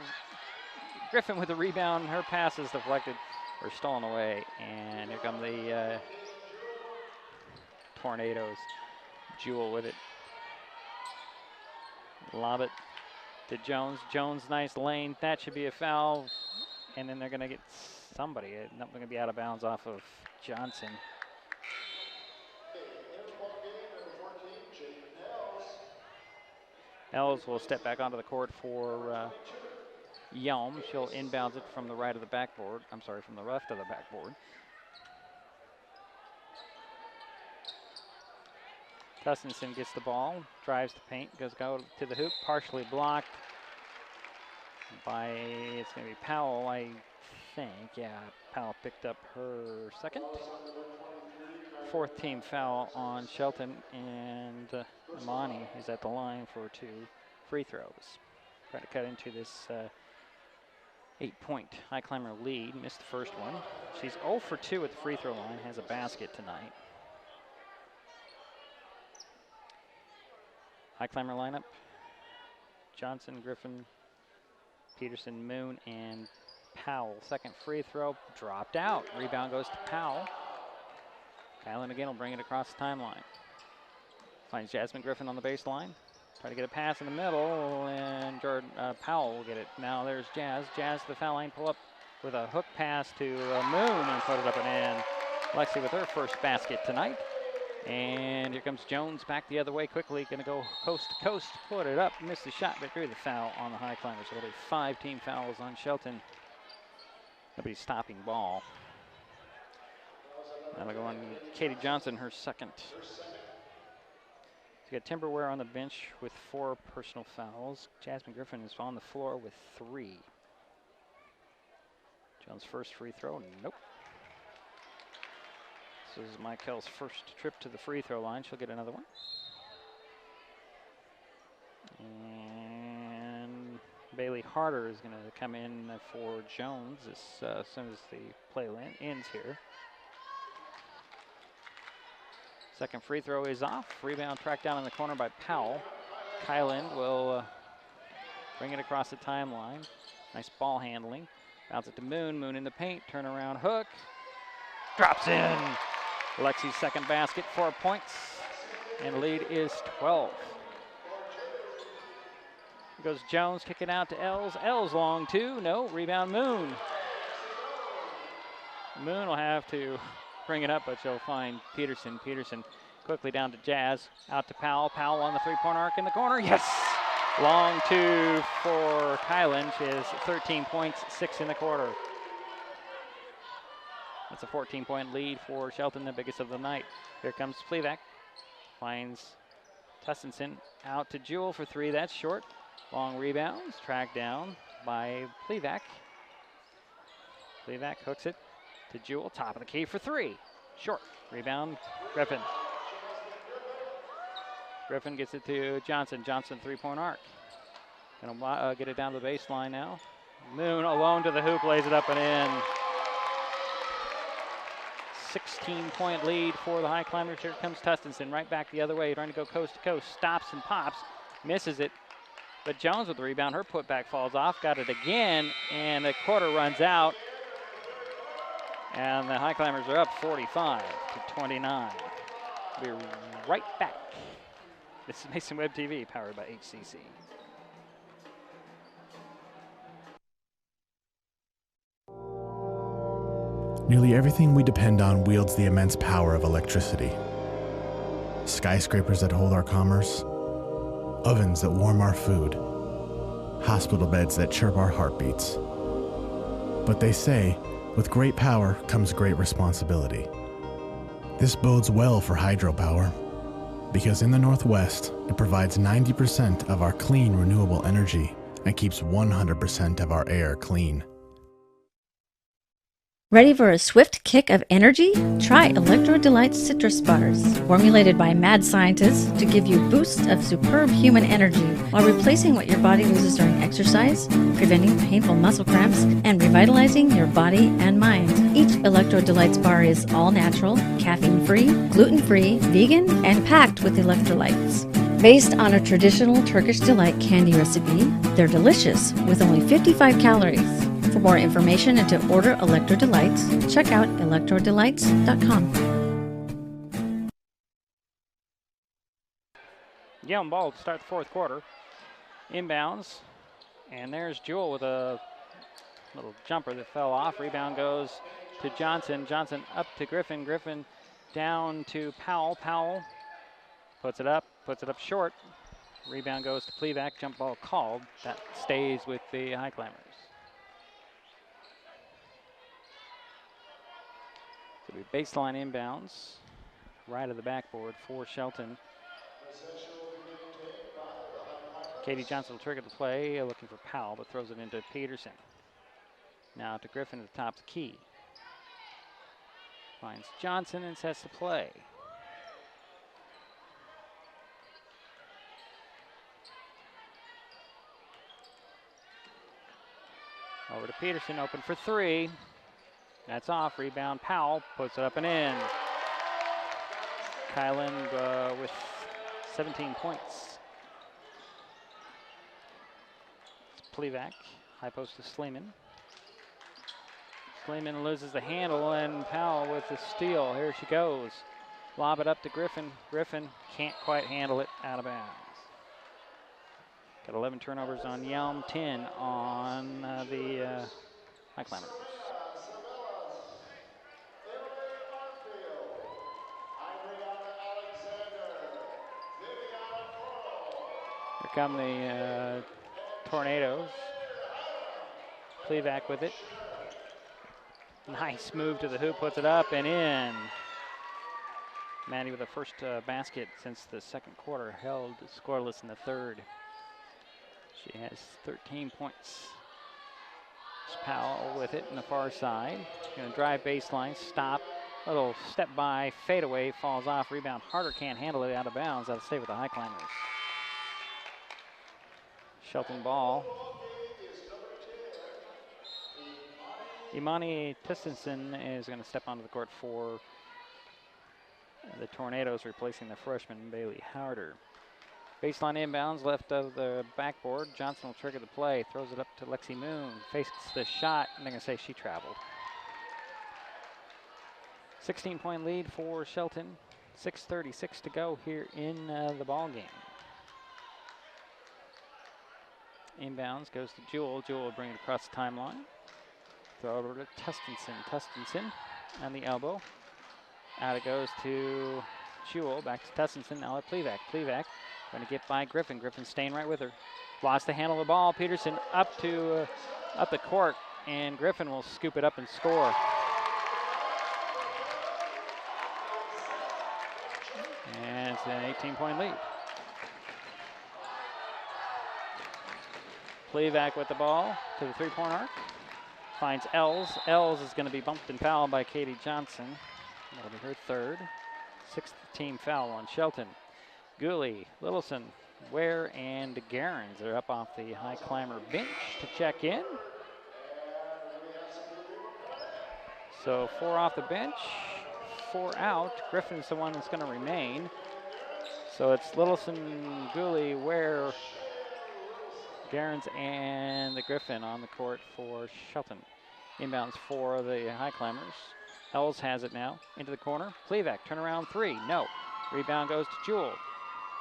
Griffin with the rebound. Her pass is deflected or stolen away. And here come the Tornadoes. Jewel with it. Lob it to Jones. Jones, nice lane. That should be a foul. And then they're going to get somebody. Not going to be out of bounds off of Johnson. Els will step back onto the court for Yelm. She'll inbounds it from the right of the backboard. I'm sorry, from the left of the backboard. Tustinson gets the ball, drives the paint, goes to the hoop, partially blocked by, it's going to be Powell. I think. Yeah, Powell picked up her second. Fourth team foul on Shelton, and Imani is at the line for 2 free throws. Trying to cut into this 8-point Highclimber lead. Missed the first one. She's 0 for 2 at the free throw line. Has a basket tonight. Highclimber lineup: Johnson, Griffin, Peterson, Moon, and Powell. Second free throw dropped out. Rebound goes to Powell. Kylan again will bring it across the timeline. Finds Jasmine Griffin on the baseline. Try to get a pass in the middle, and Jordan Powell will get it. Now there's Jazz. Jazz to the foul line, pull up with a hook pass to Moon and put it up and in. Lexi with her first basket tonight. And here comes Jones back the other way quickly. Going to go coast to coast, put it up, missed the shot, but drew the foul on the Highclimbers. So it'll be 5 team fouls on Shelton. Nobody's stopping ball. That'll go on Katie Johnson, her second. We got Timberware on the bench with 4 personal fouls. Jasmine Griffin is on the floor with 3. Jones' first free throw, nope. This is Michael's first trip to the free throw line. She'll get another one. And Bailey Harder is going to come in for Jones as soon as the play ends here. Second free throw is off. Rebound tracked down in the corner by Powell. Kyland will bring it across the timeline. Nice ball handling. Bounce it to Moon. Moon in the paint. Turnaround hook. Drops in. Lexi's second basket, 4 points. And the lead is 12. Here goes Jones, kick it out to Els. Els long two. No. Rebound Moon. Moon will have to bring it up, but she'll find Peterson. Peterson quickly down to Jazz. Out to Powell. Powell on the three-point arc in the corner. Yes! Long two for Kylan. She has 13 points, 6 in the quarter. That's a 14-point lead for Shelton, the biggest of the night. Here comes Plevak. Finds Tustinson out to Jewel for 3. That's short. Long rebounds. Tracked down by Plevak. Plevak hooks it to Jewel, top of the key for 3. Short. Rebound, Griffin. Griffin gets it to Johnson. Johnson, three-point arc. Gonna get it down to the baseline now. Moon alone to the hoop, lays it up and in. 16-point lead for the Highclimbers. Here comes Tustinson right back the other way, trying to go coast to coast. Stops and pops, misses it. But Jones with the rebound, her putback falls off. Got it again, and the quarter runs out. And the Highclimbers are up 45 to 29. We'll be right back. This is Mason Web TV, powered by HCC. Nearly everything we depend on wields the immense power of electricity. Skyscrapers that hold our commerce, ovens that warm our food, hospital beds that chirp our heartbeats. But they say, with great power comes great responsibility. This bodes well for hydropower, because in the Northwest, it provides 90% of our clean, renewable energy and keeps 100% of our air clean. Ready for a swift kick of energy? Try Electro Delight Citrus Bars, formulated by mad scientists to give you boosts of superb human energy while replacing what your body loses during exercise, preventing painful muscle cramps, and revitalizing your body and mind. Each Electro Delights bar is all natural, caffeine-free, gluten-free, vegan, and packed with electrolytes. Based on a traditional Turkish delight candy recipe, they're delicious with only 55 calories. For more information and to order Electro Delights, check out electrodelights.com. Yelm ball to start the fourth quarter. Inbounds. And there's Jewel with a little jumper that fell off. Rebound goes to Johnson. Johnson up to Griffin. Griffin down to Powell. Powell puts it up short. Rebound goes to Plevak. Jump ball called. That stays with the Highclimbers. So we baseline inbounds, right of the backboard for Shelton. Katie Johnson will trigger the play, looking for Powell, but throws it into Peterson. Now to Griffin at the top of the key. Finds Johnson and sets the play. Over to Peterson, open for three. That's off, rebound, Powell puts it up and in. Kylan with 17 points. It's Plevak, high post to Sleeman. Sleeman loses the handle and Powell with the steal. Here she goes. Lob it up to Griffin. Griffin can't quite handle it, out of bounds. Got 11 turnovers on Yelm, 10 on the Highclimbers. Here come the Tornadoes. Plevak with it. Nice move to the hoop, puts it up and in. Maddie with the first basket since the second quarter, held scoreless in the third. She has 13 points. Powell with it in the far side. Going to drive baseline, stop. Little step by, fade away, falls off, rebound. Harder can't handle it, out of bounds. That'll stay with the Highclimbers. Shelton ball. Imani Tistenson is going to step onto the court for the Tornadoes, replacing the freshman Bailey Howder. Baseline inbounds, left of the backboard. Johnson will trigger the play, throws it up to Lexi Moon, fakes the shot, and they're going to say she traveled. 16-point lead for Shelton. 6:36 to go here in the ball game. Inbounds goes to Jewell. Jewell will bring it across the timeline. Throw over to Tustenson. Tustenson on the elbow. Out it goes to Jewell. Back to Tustenson. Now at Plevak. Plevak going to get by Griffin. Griffin staying right with her. Lost the handle of the ball. Peterson up to up the court, and Griffin will scoop it up and score. And it's an 18-point lead. Plevak with the ball to the three-point arc. Finds Els. Els is going to be bumped and fouled by Katie Johnson. That'll be her third. Sixth team foul on Shelton. Gooley, Littleson, Ware, and Garens are up off the Highclimber bench to check in. So 4 off the bench, 4 out. Griffin's the one that's going to remain. So it's Littleson, Gooley, Ware, Garens, and the Griffin on the court for Shelton. Inbounds for the Highclimbers. Els has it now, into the corner. Plevak, turnaround three, no. Rebound goes to Jewell,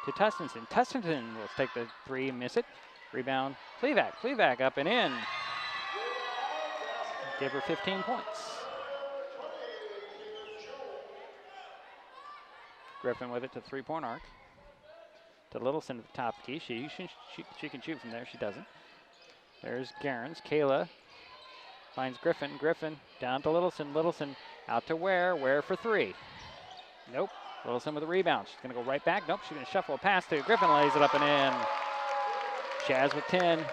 to Tustenson. Tustenson will take the three, miss it. Rebound, Plevak. Plevak up and in. Give her 15 points. Griffin with it to the three-point arc. To Littleson at the top of the key. She can shoot from there. She doesn't. There's Garens. Kayla finds Griffin. Griffin down to Littleson. Littleson out to Ware. Ware for three. Nope. Littleson with a rebound. She's going to go right back. Nope. She's going to shuffle a pass to Griffin. Lays it up and in. Chaz with 10.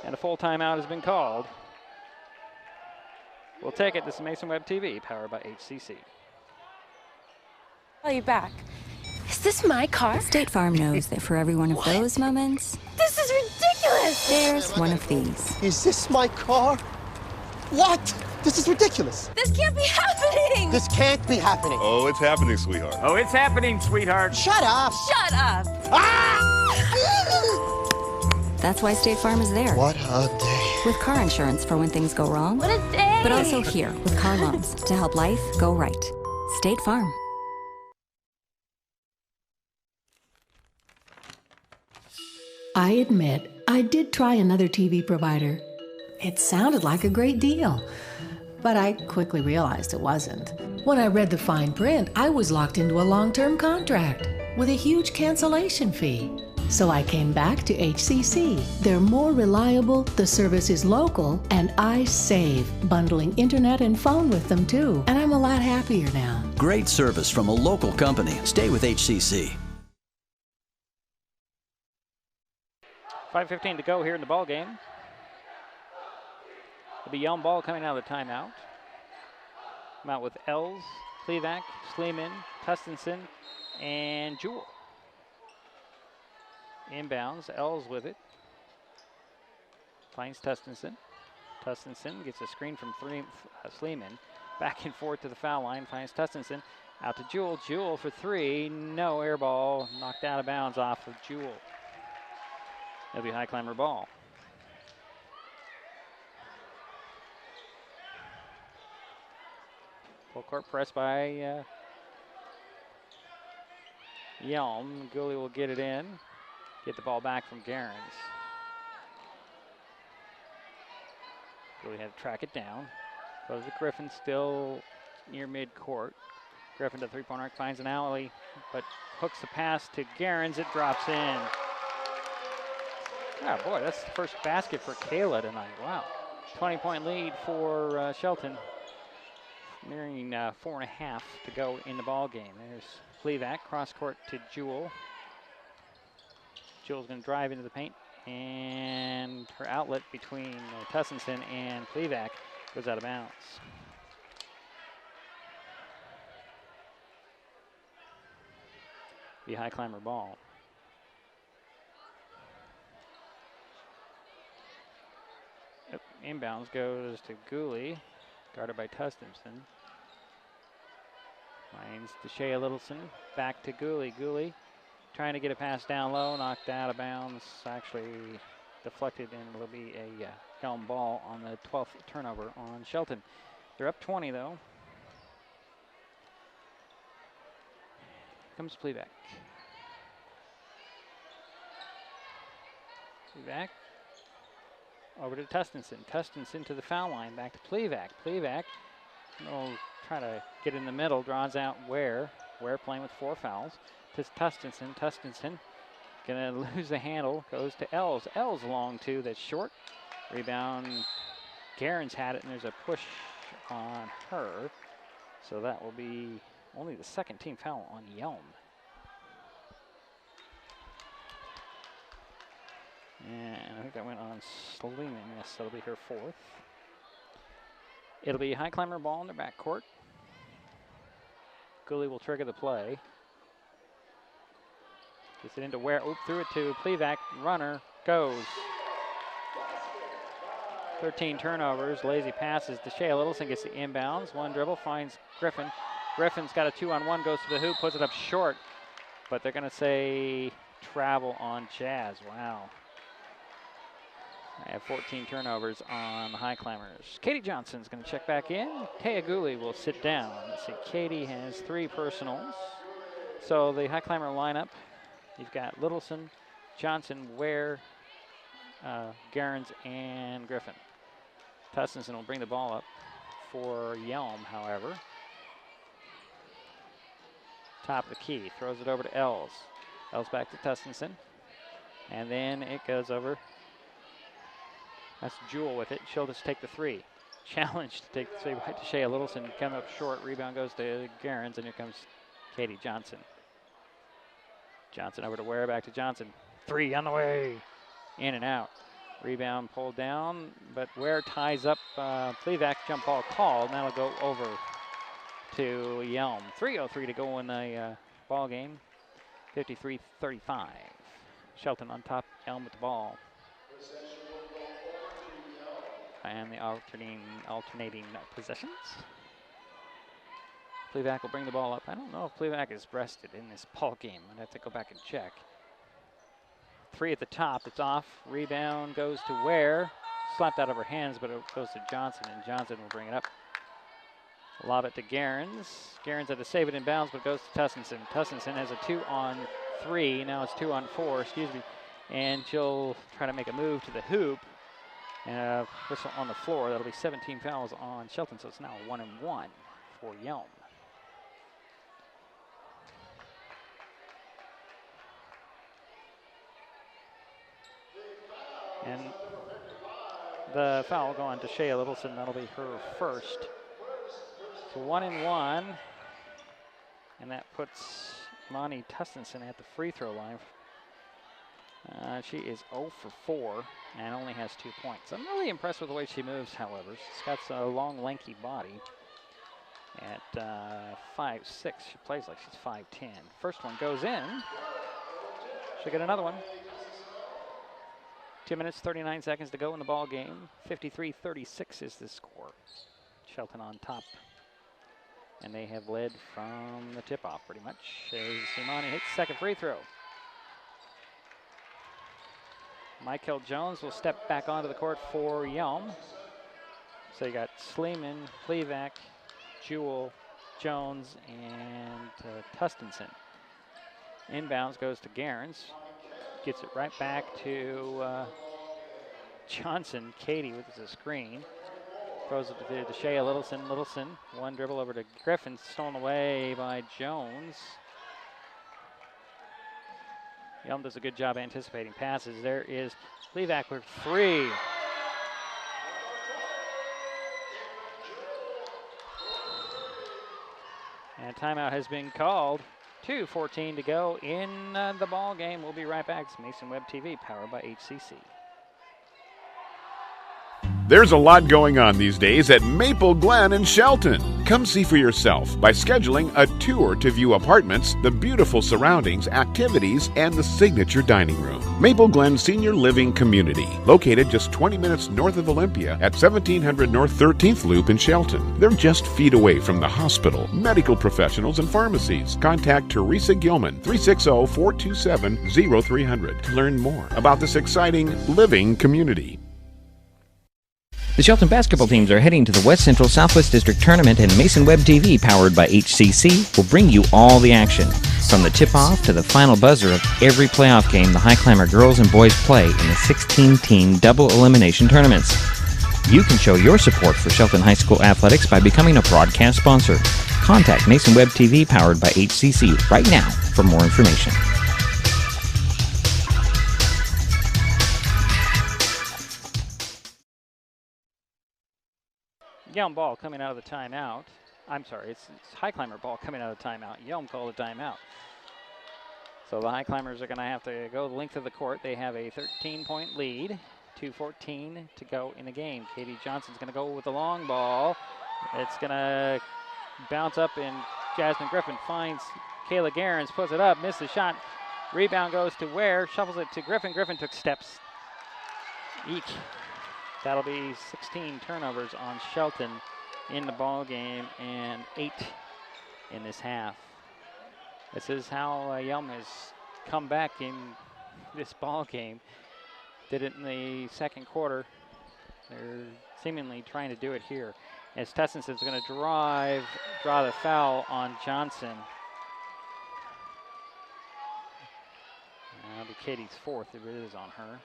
And a full timeout has been called. We'll take it. This is Mason Web TV, powered by HCC. Call you back. Is this my car? State Farm knows that for every one of those moments, This is ridiculous! there's one of these. Is this my car? What? This is ridiculous. This can't be happening! This can't be happening. Oh, it's happening, sweetheart. Oh, it's happening, sweetheart. Shut up. Shut up! That's why State Farm is there. What a day. With car insurance for when things go wrong. What a day! But also here with car loans to help life go right. State Farm. I admit, I did try another TV provider. It sounded like a great deal, but I quickly realized it wasn't. When I read the fine print, I was locked into a long-term contract with a huge cancellation fee. So I came back to HCC. They're more reliable, the service is local, and I save, bundling internet and phone with them too. And I'm a lot happier now. Great service from a local company. Stay with HCC. 5:15 to go here in the ball game. It'll be Yelm ball coming out of the timeout. Come out with Els, Plevak, Sleeman, Tustenson, and Jewell. Inbounds, Els with it. Finds Tustenson. Tustenson gets a screen from Sleeman. Back and forth to the foul line, finds Tustenson. Out to Jewell. Jewell for three. No, air ball. Knocked out of bounds off of Jewell. It'll be Highclimber ball. Full court press by Yelm. Gooley will get it in. Get the ball back from Garens. Gooley had to track it down. Goes to Griffin, still near mid-court. Griffin to three-point arc, finds an alley, but hooks the pass to Garens. It drops in. Oh boy, that's the first basket for Kayla tonight. Wow. 20-point lead for Shelton. Nearing 4.5 to go in the ball game. There's Plevak, cross court to Jewell. Jewell's going to drive into the paint, and her outlet between Tustenson and Plevak goes out of bounds. Be Highclimber ball. Inbounds goes to Gooley, guarded by Tustenson. Finds Deshea Littleson, back to Gooley. Gooley trying to get a pass down low, knocked out of bounds, actually deflected, and it'll be a Yelm ball on the 12th turnover on Shelton. They're up 20 though. Comes Plevak. Plevak over to Tustenson. Tustenson to the foul line, back to Plevak. Plevak will try to get in the middle, draws out Ware. Ware playing with 4 fouls. To Tustenson. Tustenson gonna lose the handle, goes to Els. Els long two, that's short. Rebound, Garens had it, and there's a push on her. So that will be only the second team foul on Yelm. And I think that went on Sleeman. Yes, that'll be her 4th. It'll be Highclimber ball in the backcourt. Gooley will trigger the play. Gets it into Ware. Oop, threw it to Plevak. Runner goes. 13 turnovers. Lazy passes. Deshea Littleson gets the inbounds. One dribble, finds Griffin. Griffin's got a 2-on-1, goes to the hoop, puts it up short. But they're going to say travel on Jazz. Wow. I have 14 turnovers on the Highclimbers. Katie Johnson's going to check back in. Taya Gooley will sit down. Let's see, Katie has 3 personals. So the Highclimber lineup, you've got Littleson, Johnson, Ware, Garens, and Griffin. Tustenson will bring the ball up for Yelm, however. Top of the key, throws it over to Els. Els back to Tustenson. And then it goes over. That's Jewell with it. She'll just take the 3. Challenge to take the 3 by Deshea Littleson. Come up short. Rebound goes to Garens, and here comes Katie Johnson. Johnson over to Ware, back to Johnson. 3 on the way. In and out. Rebound pulled down, but Ware ties up Plevak. Jump ball called, and that'll go over to Yelm. 3:03 to go in the ball game. 53-35. Shelton on top. Yelm with the ball. And the alternating possessions. Plevak will bring the ball up. I don't know if Plevak is rested in this ball game. I'd have to go back and check. 3 at the top. It's off. Rebound goes to Ware. Slapped out of her hands, but it goes to Johnson, and Johnson will bring it up. Lob it to Garens. Garens had to save it in bounds, but goes to Tustenson. Tustenson has a 2-on-3. Now it's 2-on-4, excuse me. And she'll try to make a move to the hoop. And whistle on the floor. That'll be 17 fouls on Shelton, so it's now 1-1 for Yelm. And the foul will go on to Deshea Littleson. That'll be her first. So 1-1. And that puts Lonnie Tustenson at the free throw line. She is 0 for 4 and only has 2 points. I'm really impressed with the way she moves, however. She's got a long, lanky body. At 5'6", she plays like she's 5'10". First one goes in. She'll get another one. 2 minutes, 39 seconds to go in the ball game. 53-36 is the score. Shelton on top. And they have led from the tip-off pretty much. As Simani hits the second free throw. Michael Jones will step back onto the court for Yelm. So you got Sleeman, Plevak, Jewell, Jones, and Tustenson. Inbounds goes to Garenz. Gets it right back to Johnson. Katie with the screen. Throws it to Shea Littleson. Littleson, one dribble over to Griffin. Stolen away by Jones. Yelm does a good job anticipating passes. There is Plevak with 3. And timeout has been called. 2:14 to go in the ball game. We'll be right back. It's Mason Web TV, powered by HCC. There's a lot going on these days at Maple Glen in Shelton. Come see for yourself by scheduling a tour to view apartments, the beautiful surroundings, activities, and the signature dining room. Maple Glen Senior Living Community, located just 20 minutes north of Olympia at 1700 North 13th Loop in Shelton. They're just feet away from the hospital, medical professionals, and pharmacies. Contact Teresa Gilman, 360-427-0300 to learn more about this exciting living community. The Shelton basketball teams are heading to the West Central Southwest District Tournament, and Mason Web TV, powered by HCC, will bring you all the action. From the tip-off to the final buzzer of every playoff game, the Highclimber girls and boys play in the 16-team double elimination tournaments. You can show your support for Shelton High School athletics by becoming a broadcast sponsor. Contact Mason Web TV, powered by HCC, right now for more information. Yelm ball coming out of the timeout. I'm sorry, it's Highclimber ball coming out of the timeout. Yelm called a timeout. So the Highclimbers are going to have to go the length of the court. They have a 13-point lead. 2:14 to go in the game. Katie Johnson's going to go with the long ball. It's going to bounce up, and Jasmine Griffin finds Kayla Garenz, puts it up, missed the shot. Rebound goes to Ware, shuffles it to Griffin. Griffin took steps. Eek. That'll be 16 turnovers on Shelton in the ball game, and 8 in this half. This is how Yelm has come back in this ball game. Did it in the second quarter. They're seemingly trying to do it here. As Tessenson's going to draw the foul on Johnson. That'll be Katie's 4th if it is on her.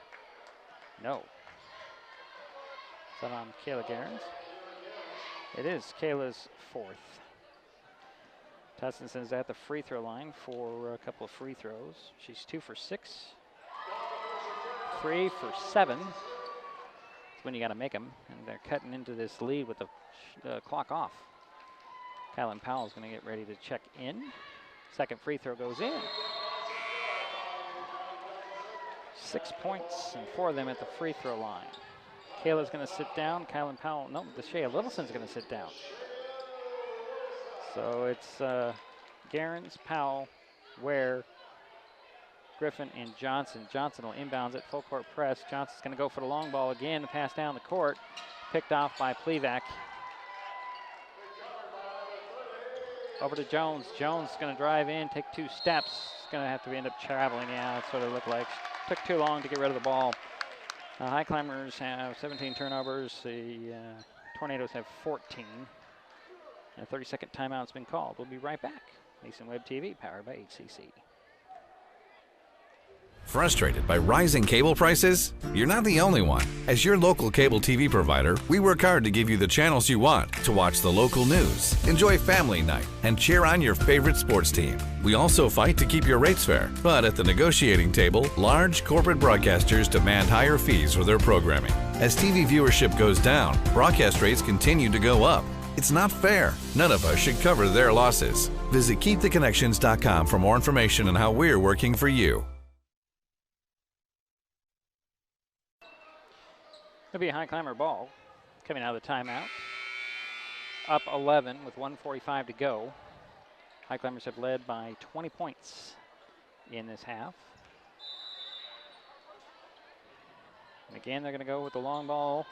No. Is that on Kayla Garenz? It is Kayla's 4th. Tessenson's at the free throw line for a couple of free throws. She's 2 for 6. 3 for 7. That's when you got to make them. And they're cutting into this lead with the clock off. Kylan Powell's going to get ready to check in. Second free throw goes in. 6 points and 4 of them at the free throw line. Kayla's going to sit down. Kylan Powell, no, Shea Littleson's going to sit down. So it's Garenz, Powell, Ware, Griffin, and Johnson. Johnson will inbounds at full court press. Johnson's going to go for the long ball again. The pass down the court. Picked off by Plevak. Over to Jones. Jones is going to drive in, take 2 steps. It's going to have to end up traveling. Yeah, that's what it looked like. Took too long to get rid of the ball. Highclimbers have 17 turnovers. The Tornadoes have 14. And a 30-second timeout's been called. We'll be right back. Mason Web TV, powered by HCC. Frustrated by rising cable prices? You're not the only one. As your local cable TV provider, we work hard to give you the channels you want to watch the local news, enjoy family night, and cheer on your favorite sports team. We also fight to keep your rates fair, but at the negotiating table, large corporate broadcasters demand higher fees for their programming. As TV viewership goes down, broadcast rates continue to go up. It's not fair. None of us should cover their losses. Visit KeepTheConnections.com for more information on how we're working for you. It'll be a Highclimber ball coming out of the timeout. Up 11 with 1:45 to go. Highclimbers have led by 20 points in this half. And again, they're going to go with the long ball.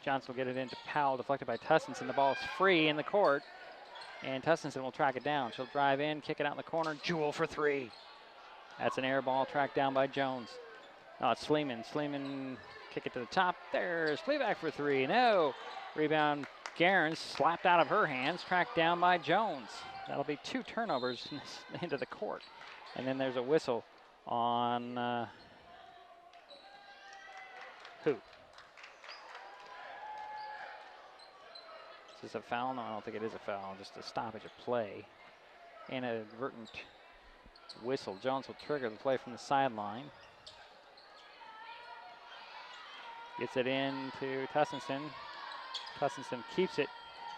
Johnson will get it into Powell, deflected by Tustinson. The ball is free in the court, and Tustinson will track it down. She'll drive in, kick it out in the corner. Jewel for three. That's an air ball tracked down by Jones. Oh, it's Sleeman. Sleeman kick it to the top. There's Pleback for three. No. Rebound, Garens slapped out of her hands, tracked down by Jones. That'll be 2 turnovers into the court. And then there's a whistle on who? Is this a foul? No, I don't think it is a foul. Just a stoppage of play. Inadvertent whistle. Jones will trigger the play from the sideline. Gets it in to Tustinson. Tustinson keeps it,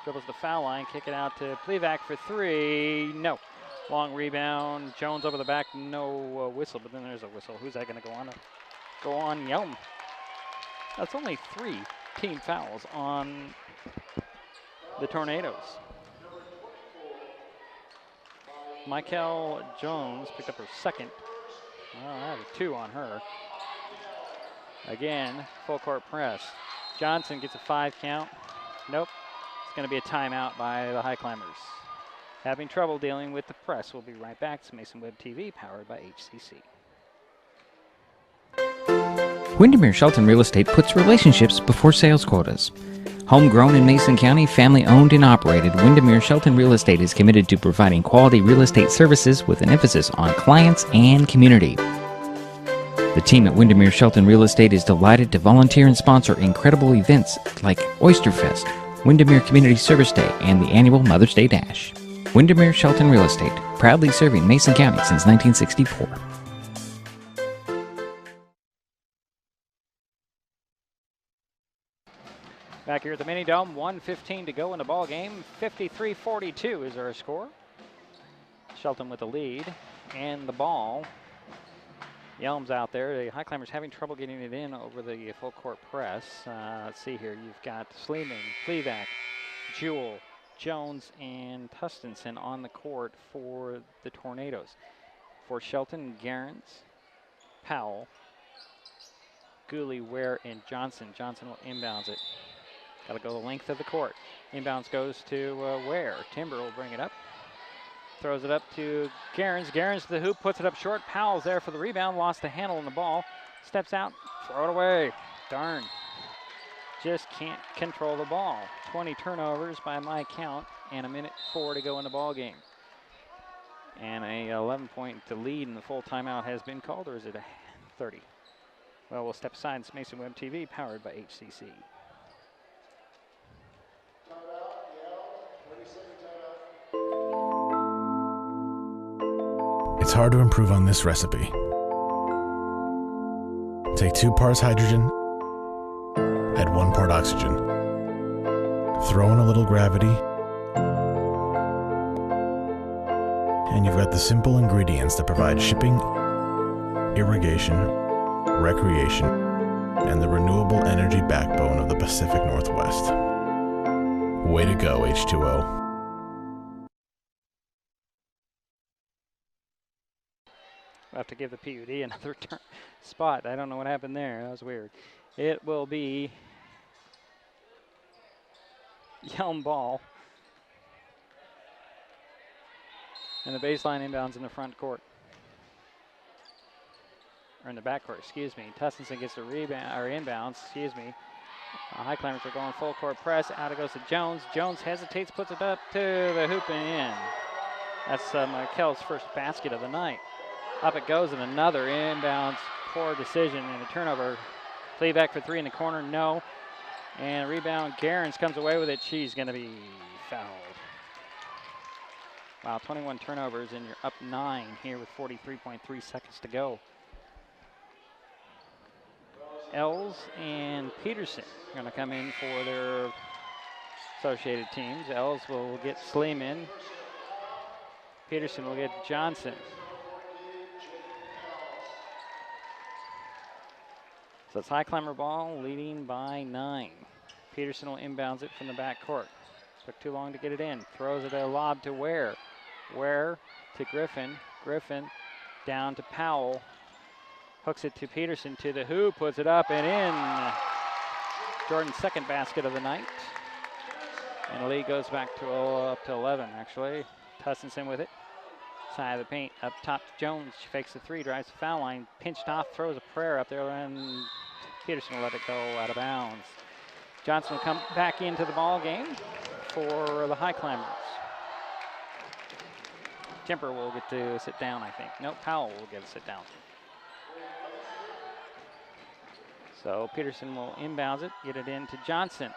dribbles the foul line, kick it out to Plevac for three. No. Long rebound. Jones over the back. No whistle, but then there's a whistle. Who's that going to go on? Go on Yelm. That's only 3 team fouls on the Tornadoes. Michael Jones picked up her second. Well, that was 2 on her. Again, full court press. Johnson gets a 5 count. Nope. It's going to be a timeout by the Highclimbers. Having trouble dealing with the press. We'll be right back. It's Mason Web TV, powered by HCC. Windermere Shelton Real Estate puts relationships before sales quotas. Homegrown in Mason County, family-owned and operated, Windermere Shelton Real Estate is committed to providing quality real estate services with an emphasis on clients and community. The team at Windermere Shelton Real Estate is delighted to volunteer and sponsor incredible events like Oyster Fest, Windermere Community Service Day, and the annual Mother's Day Dash. Windermere Shelton Real Estate, proudly serving Mason County since 1964. Back here at the Mini Dome, 1:15 to go in the ball game. 53-42 is our score. Shelton with the lead and the ball. Yelm's out there. The Highclimbers having trouble getting it in over the full court press. Let's see here. You've got Sleeman, Plevac, Jewell, Jones, and Tustinson on the court for the Tornadoes. For Shelton, Garens, Powell, Gooley, Ware, and Johnson. Johnson will inbounds it. Got to go the length of the court. Inbounds goes to Ware. Timber will bring it up. Throws it up to Garens. Garens to the hoop, puts it up short. Powell's there for the rebound. Lost the handle on the ball. Steps out, throw it away. Darn. Just can't control the ball. 20 turnovers by my count, and 1:04 to go in the ball game. And a 11-point lead in the full timeout has been called, or is it a 30? Well, we'll step aside. It's Mason Web TV, powered by HCC. It's hard to improve on this recipe. Take 2 parts hydrogen, add 1 part oxygen. Throw in a little gravity, and you've got the simple ingredients that provide shipping, irrigation, recreation, and the renewable energy backbone of the Pacific Northwest. Way to go, H2O. We'll have to give the PUD another spot. I don't know what happened there. That was weird. It will be Yelm ball. And the baseline inbounds in the front court. Or in the back court, excuse me. Tustinson gets the rebound, or inbounds, excuse me. Highclimbers are going full court press. Out it goes to Jones. Jones hesitates, puts it up to the hoop and in. That's Mikel's first basket of the night. Up it goes, and another inbounds, poor decision, and a turnover. Plevac for 3 in the corner, no. And a rebound, Garens comes away with it. She's going to be fouled. Wow, 21 turnovers, and you're up 9 here with 43.3 seconds to go. Els and Peterson are going to come in for their associated teams. Els will get Sleeman. Peterson will get Johnson. So it's Highclimber ball leading by 9. Peterson will inbounds it from the back court. Took too long to get it in. Throws it a lob to Ware. Ware to Griffin. Griffin down to Powell. Hooks it to Peterson to the hoop. Puts it up and in. Jordan's second basket of the night. And the lead goes back to up to 11, actually. Tussinson with it. Side of the paint. Up top to Jones. She fakes the 3. Drives the foul line. Pinched off. Throws a prayer up there. And Peterson will let it go out of bounds. Johnson will come back into the ball game for the Highclimbers. Timper will get to sit down, I think. No, Powell will get to sit down. So Peterson will inbounds it, get it into Johnson.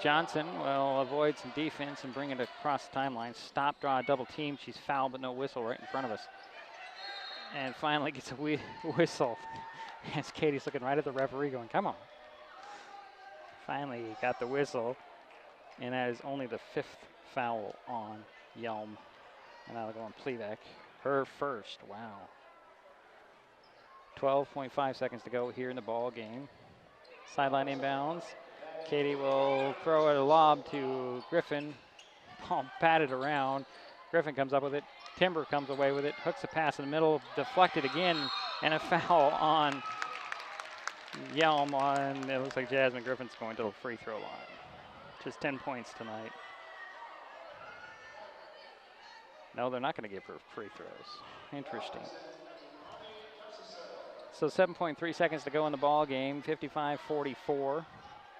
Johnson will avoid some defense and bring it across the timeline. Stop, draw, double team. She's fouled, but no whistle right in front of us. And finally gets a whistle. As Katie's looking right at the referee going, come on. Finally got the whistle. And that is only the 5th foul on Yelm. And that'll go on Plebeck. Her first, wow. 12.5 seconds to go here in the ball game. Sideline inbounds. Katie will throw a lob to Griffin. Ball batted around. Griffin comes up with it. Timber comes away with it. Hooks a pass in the middle. Deflected again. And a foul on Yelm. It looks like Jasmine Griffin's going to the free throw line. Just 10 points tonight. No, they're not going to give her free throws. Interesting. So 7.3 seconds to go in the ball game. 55-44.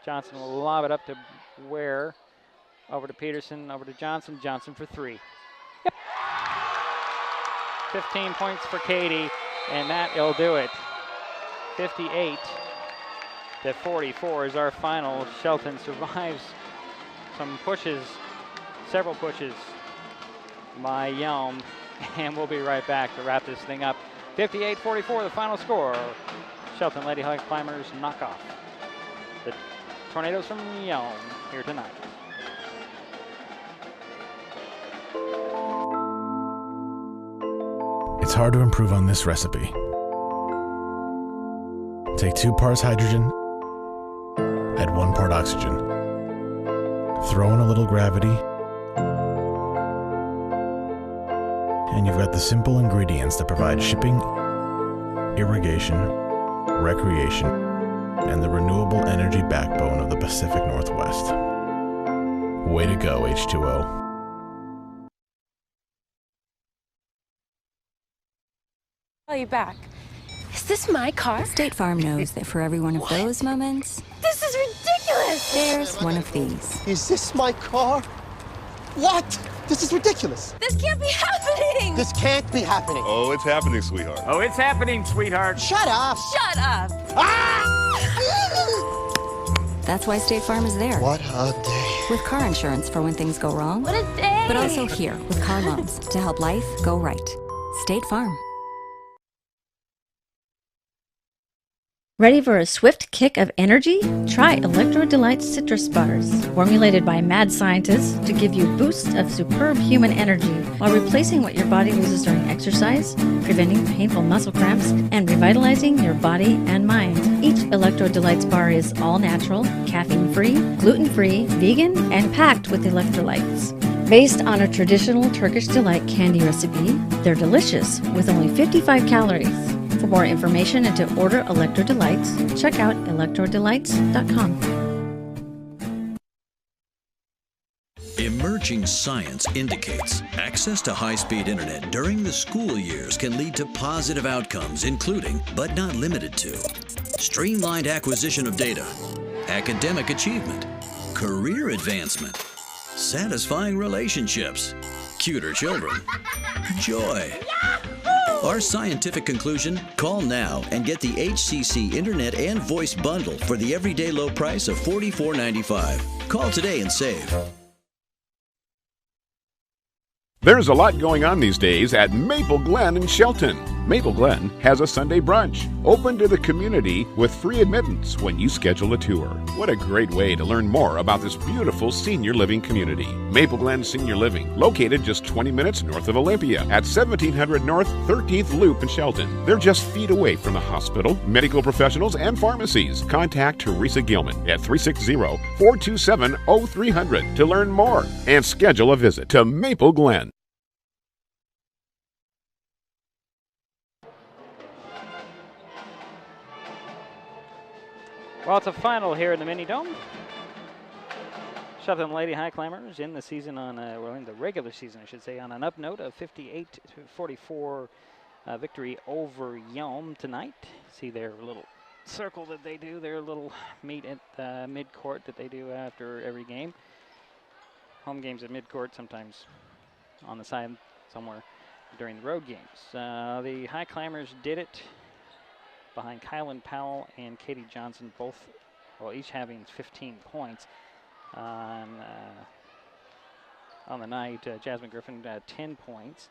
Johnson will lob it up to Ware. Over to Peterson. Over to Johnson. Johnson for 3. Yep. 15 points for Katie, and that'll do it. 58-44 is our final. Shelton survives some pushes, several pushes by Yelm, and we'll be right back to wrap this thing up. 58-44, the final score. Shelton Lady Highclimbers knock off the Tornadoes from Yelm here tonight. It's hard to improve on this recipe. Take 2 parts hydrogen, add 1 part oxygen. Throw in a little gravity, and you've got the simple ingredients that provide shipping, irrigation, recreation, and the renewable energy backbone of the Pacific Northwest. Way to go, H2O. Call you back. Is this my car? State Farm knows that for every one of those moments, This is ridiculous! there's one of these. Is this my car? What? This is ridiculous. This can't be happening! This can't be happening. Oh, it's happening, sweetheart. Oh, it's happening, sweetheart. Shut up. Shut up! That's why State Farm is there. What a day. With car insurance for when things go wrong, What a day! but also here with car loans to help life go right. State Farm. Ready for a swift kick of energy? Try Electro Delights citrus bars, formulated by mad scientists to give you a boost of superb human energy while replacing what your body loses during exercise, preventing painful muscle cramps, and revitalizing your body and mind. Each Electro Delights bar is all natural, caffeine-free, gluten-free, vegan, and packed with electrolytes. Based on a traditional Turkish delight candy recipe, they're delicious with only 55 calories. For more information and to order Electro Delights, check out electrodelights.com. Emerging science indicates access to high-speed internet during the school years can lead to positive outcomes, including, but not limited to, streamlined acquisition of data, academic achievement, career advancement, satisfying relationships, cuter children, joy. Our scientific conclusion? Call now and get the HCC Internet and Voice Bundle for the everyday low price of $44.95. Call today and save. There's a lot going on these days at Maple Glen in Shelton. Maple Glen has a Sunday brunch, open to the community with free admittance when you schedule a tour. What a great way to learn more about this beautiful senior living community. Maple Glen Senior Living, located just 20 minutes north of Olympia at 1700 North 13th Loop in Shelton. They're just feet away from the hospital, medical professionals, and pharmacies. Contact Teresa Gilman at 360-427-0300 to learn more and schedule a visit to Maple Glen. Well, it's a final here in the Mini Dome. Shelton Lady Highclimbers in the season on, in the regular season, I should say, on an up note of 58-44 victory over Yelm tonight. See their little circle that they do, their little meet at mid-court that they do after every game. Home games at mid-court, sometimes on the side somewhere during the road games. The Highclimbers did it behind Kylan Powell and Katie Johnson, both, well, each having 15 points on the night. Jasmine Griffin 10 points,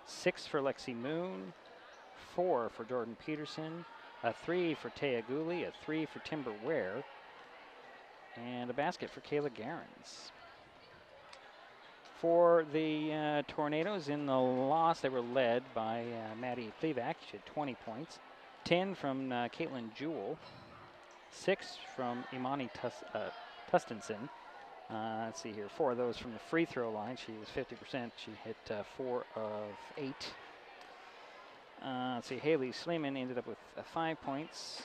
6 for Lexi Moon, 4 for Jordan Peterson, a 3 for Taya Gooley, a 3 for Timber Ware, and a basket for Kayla Garens. For the Tornadoes in the loss, they were led by Maddie Plevak. She had 20 points. 10 from Caitlin Jewell, 6 from Imani Tustenson. Let's see here, 4 of those from the free throw line. She was 50%. She hit 4 of 8. Let's see, Haley Sleeman ended up with 5 points.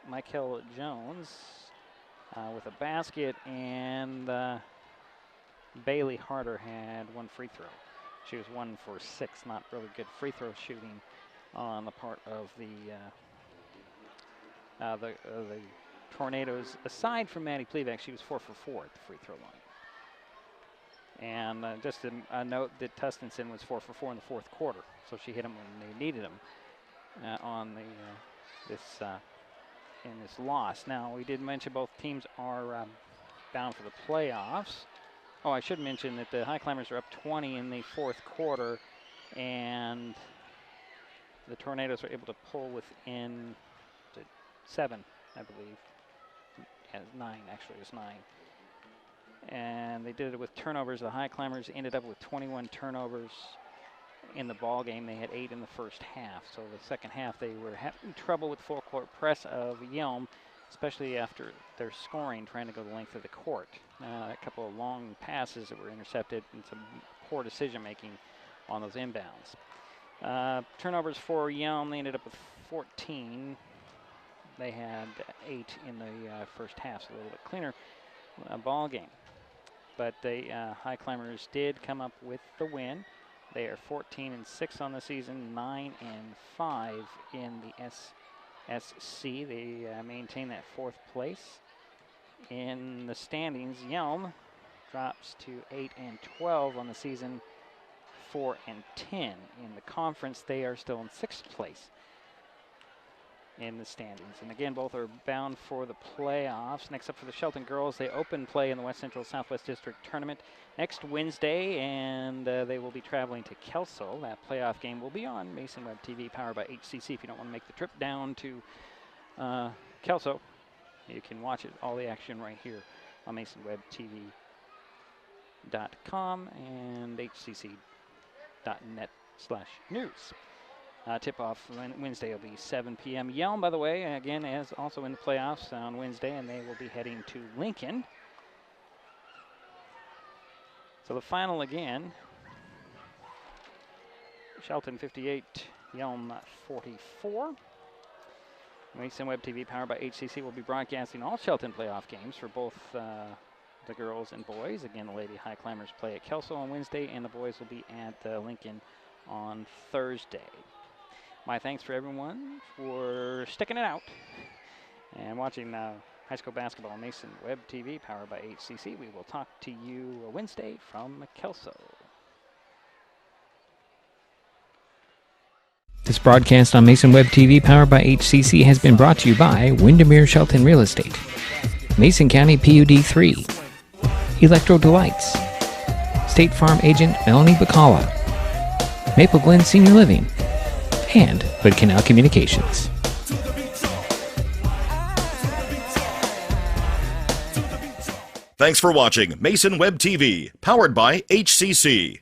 Michael Jones with a basket, and Bailey Harder had 1 free throw. She was 1 for 6, not really good free throw shooting on the part of the Tornadoes. Aside from Maddie Plevak, she was 4 for 4 at the free throw line. And just a note that Tustenson was 4 for 4 in the fourth quarter, so she hit them when they needed them on the in this loss. Now, we did mention both teams are bound for the playoffs. Oh, I should mention that the Highclimbers are up 20 in the fourth quarter, and the Tornadoes are able to pull within 7, I believe. Yeah, 9, actually, it's 9. And they did it with turnovers. The Highclimbers ended up with 21 turnovers in the ball game. They had 8 in the first half. So the second half, they were having trouble with full court press of Yelm, especially after their scoring, trying to go the length of the court. A couple of long passes that were intercepted and some poor decision-making on those inbounds. Turnovers for Yelm, they ended up with 14. They had 8 in the first half, so a little bit cleaner ball game. But the Highclimbers did come up with the win. They are 14-6 on the season, 9-5 in the SSC. They maintain that 4th place. In the standings, Yelm drops to 8-12 on the season, 4-10. In the conference, they are still in 6th place in the standings. And again, both are bound for the playoffs. Next up for the Shelton girls, they open play in the West Central Southwest District Tournament next Wednesday, and they will be traveling to Kelso. That playoff game will be on Mason Web TV, powered by HCC. If you don't want to make the trip down to Kelso, you can watch it, all the action right here on MasonWebTV.com and HCC.net/news. Tip-off Wednesday will be 7 p.m. Yelm, by the way, again, is also in the playoffs on Wednesday, and they will be heading to Lincoln. So the final again, Shelton 58, Yelm 44. Mason Web TV, powered by HCC, will be broadcasting all Shelton playoff games for both the girls and boys. Again, the Lady Highclimbers play at Kelso on Wednesday, and the boys will be at Lincoln on Thursday. My thanks for everyone for sticking it out and watching high school basketball on Mason Web TV, powered by HCC. We will talk to you Wednesday from Kelso. This broadcast on Mason Web TV, powered by HCC, has been brought to you by Windermere Shelton Real Estate, Mason County PUD 3, Electro Delights, State Farm agent Melanie Bacala, Maple Glen Senior Living, and Hood Canal Communications. Thanks for watching Mason Web TV, powered by HCC.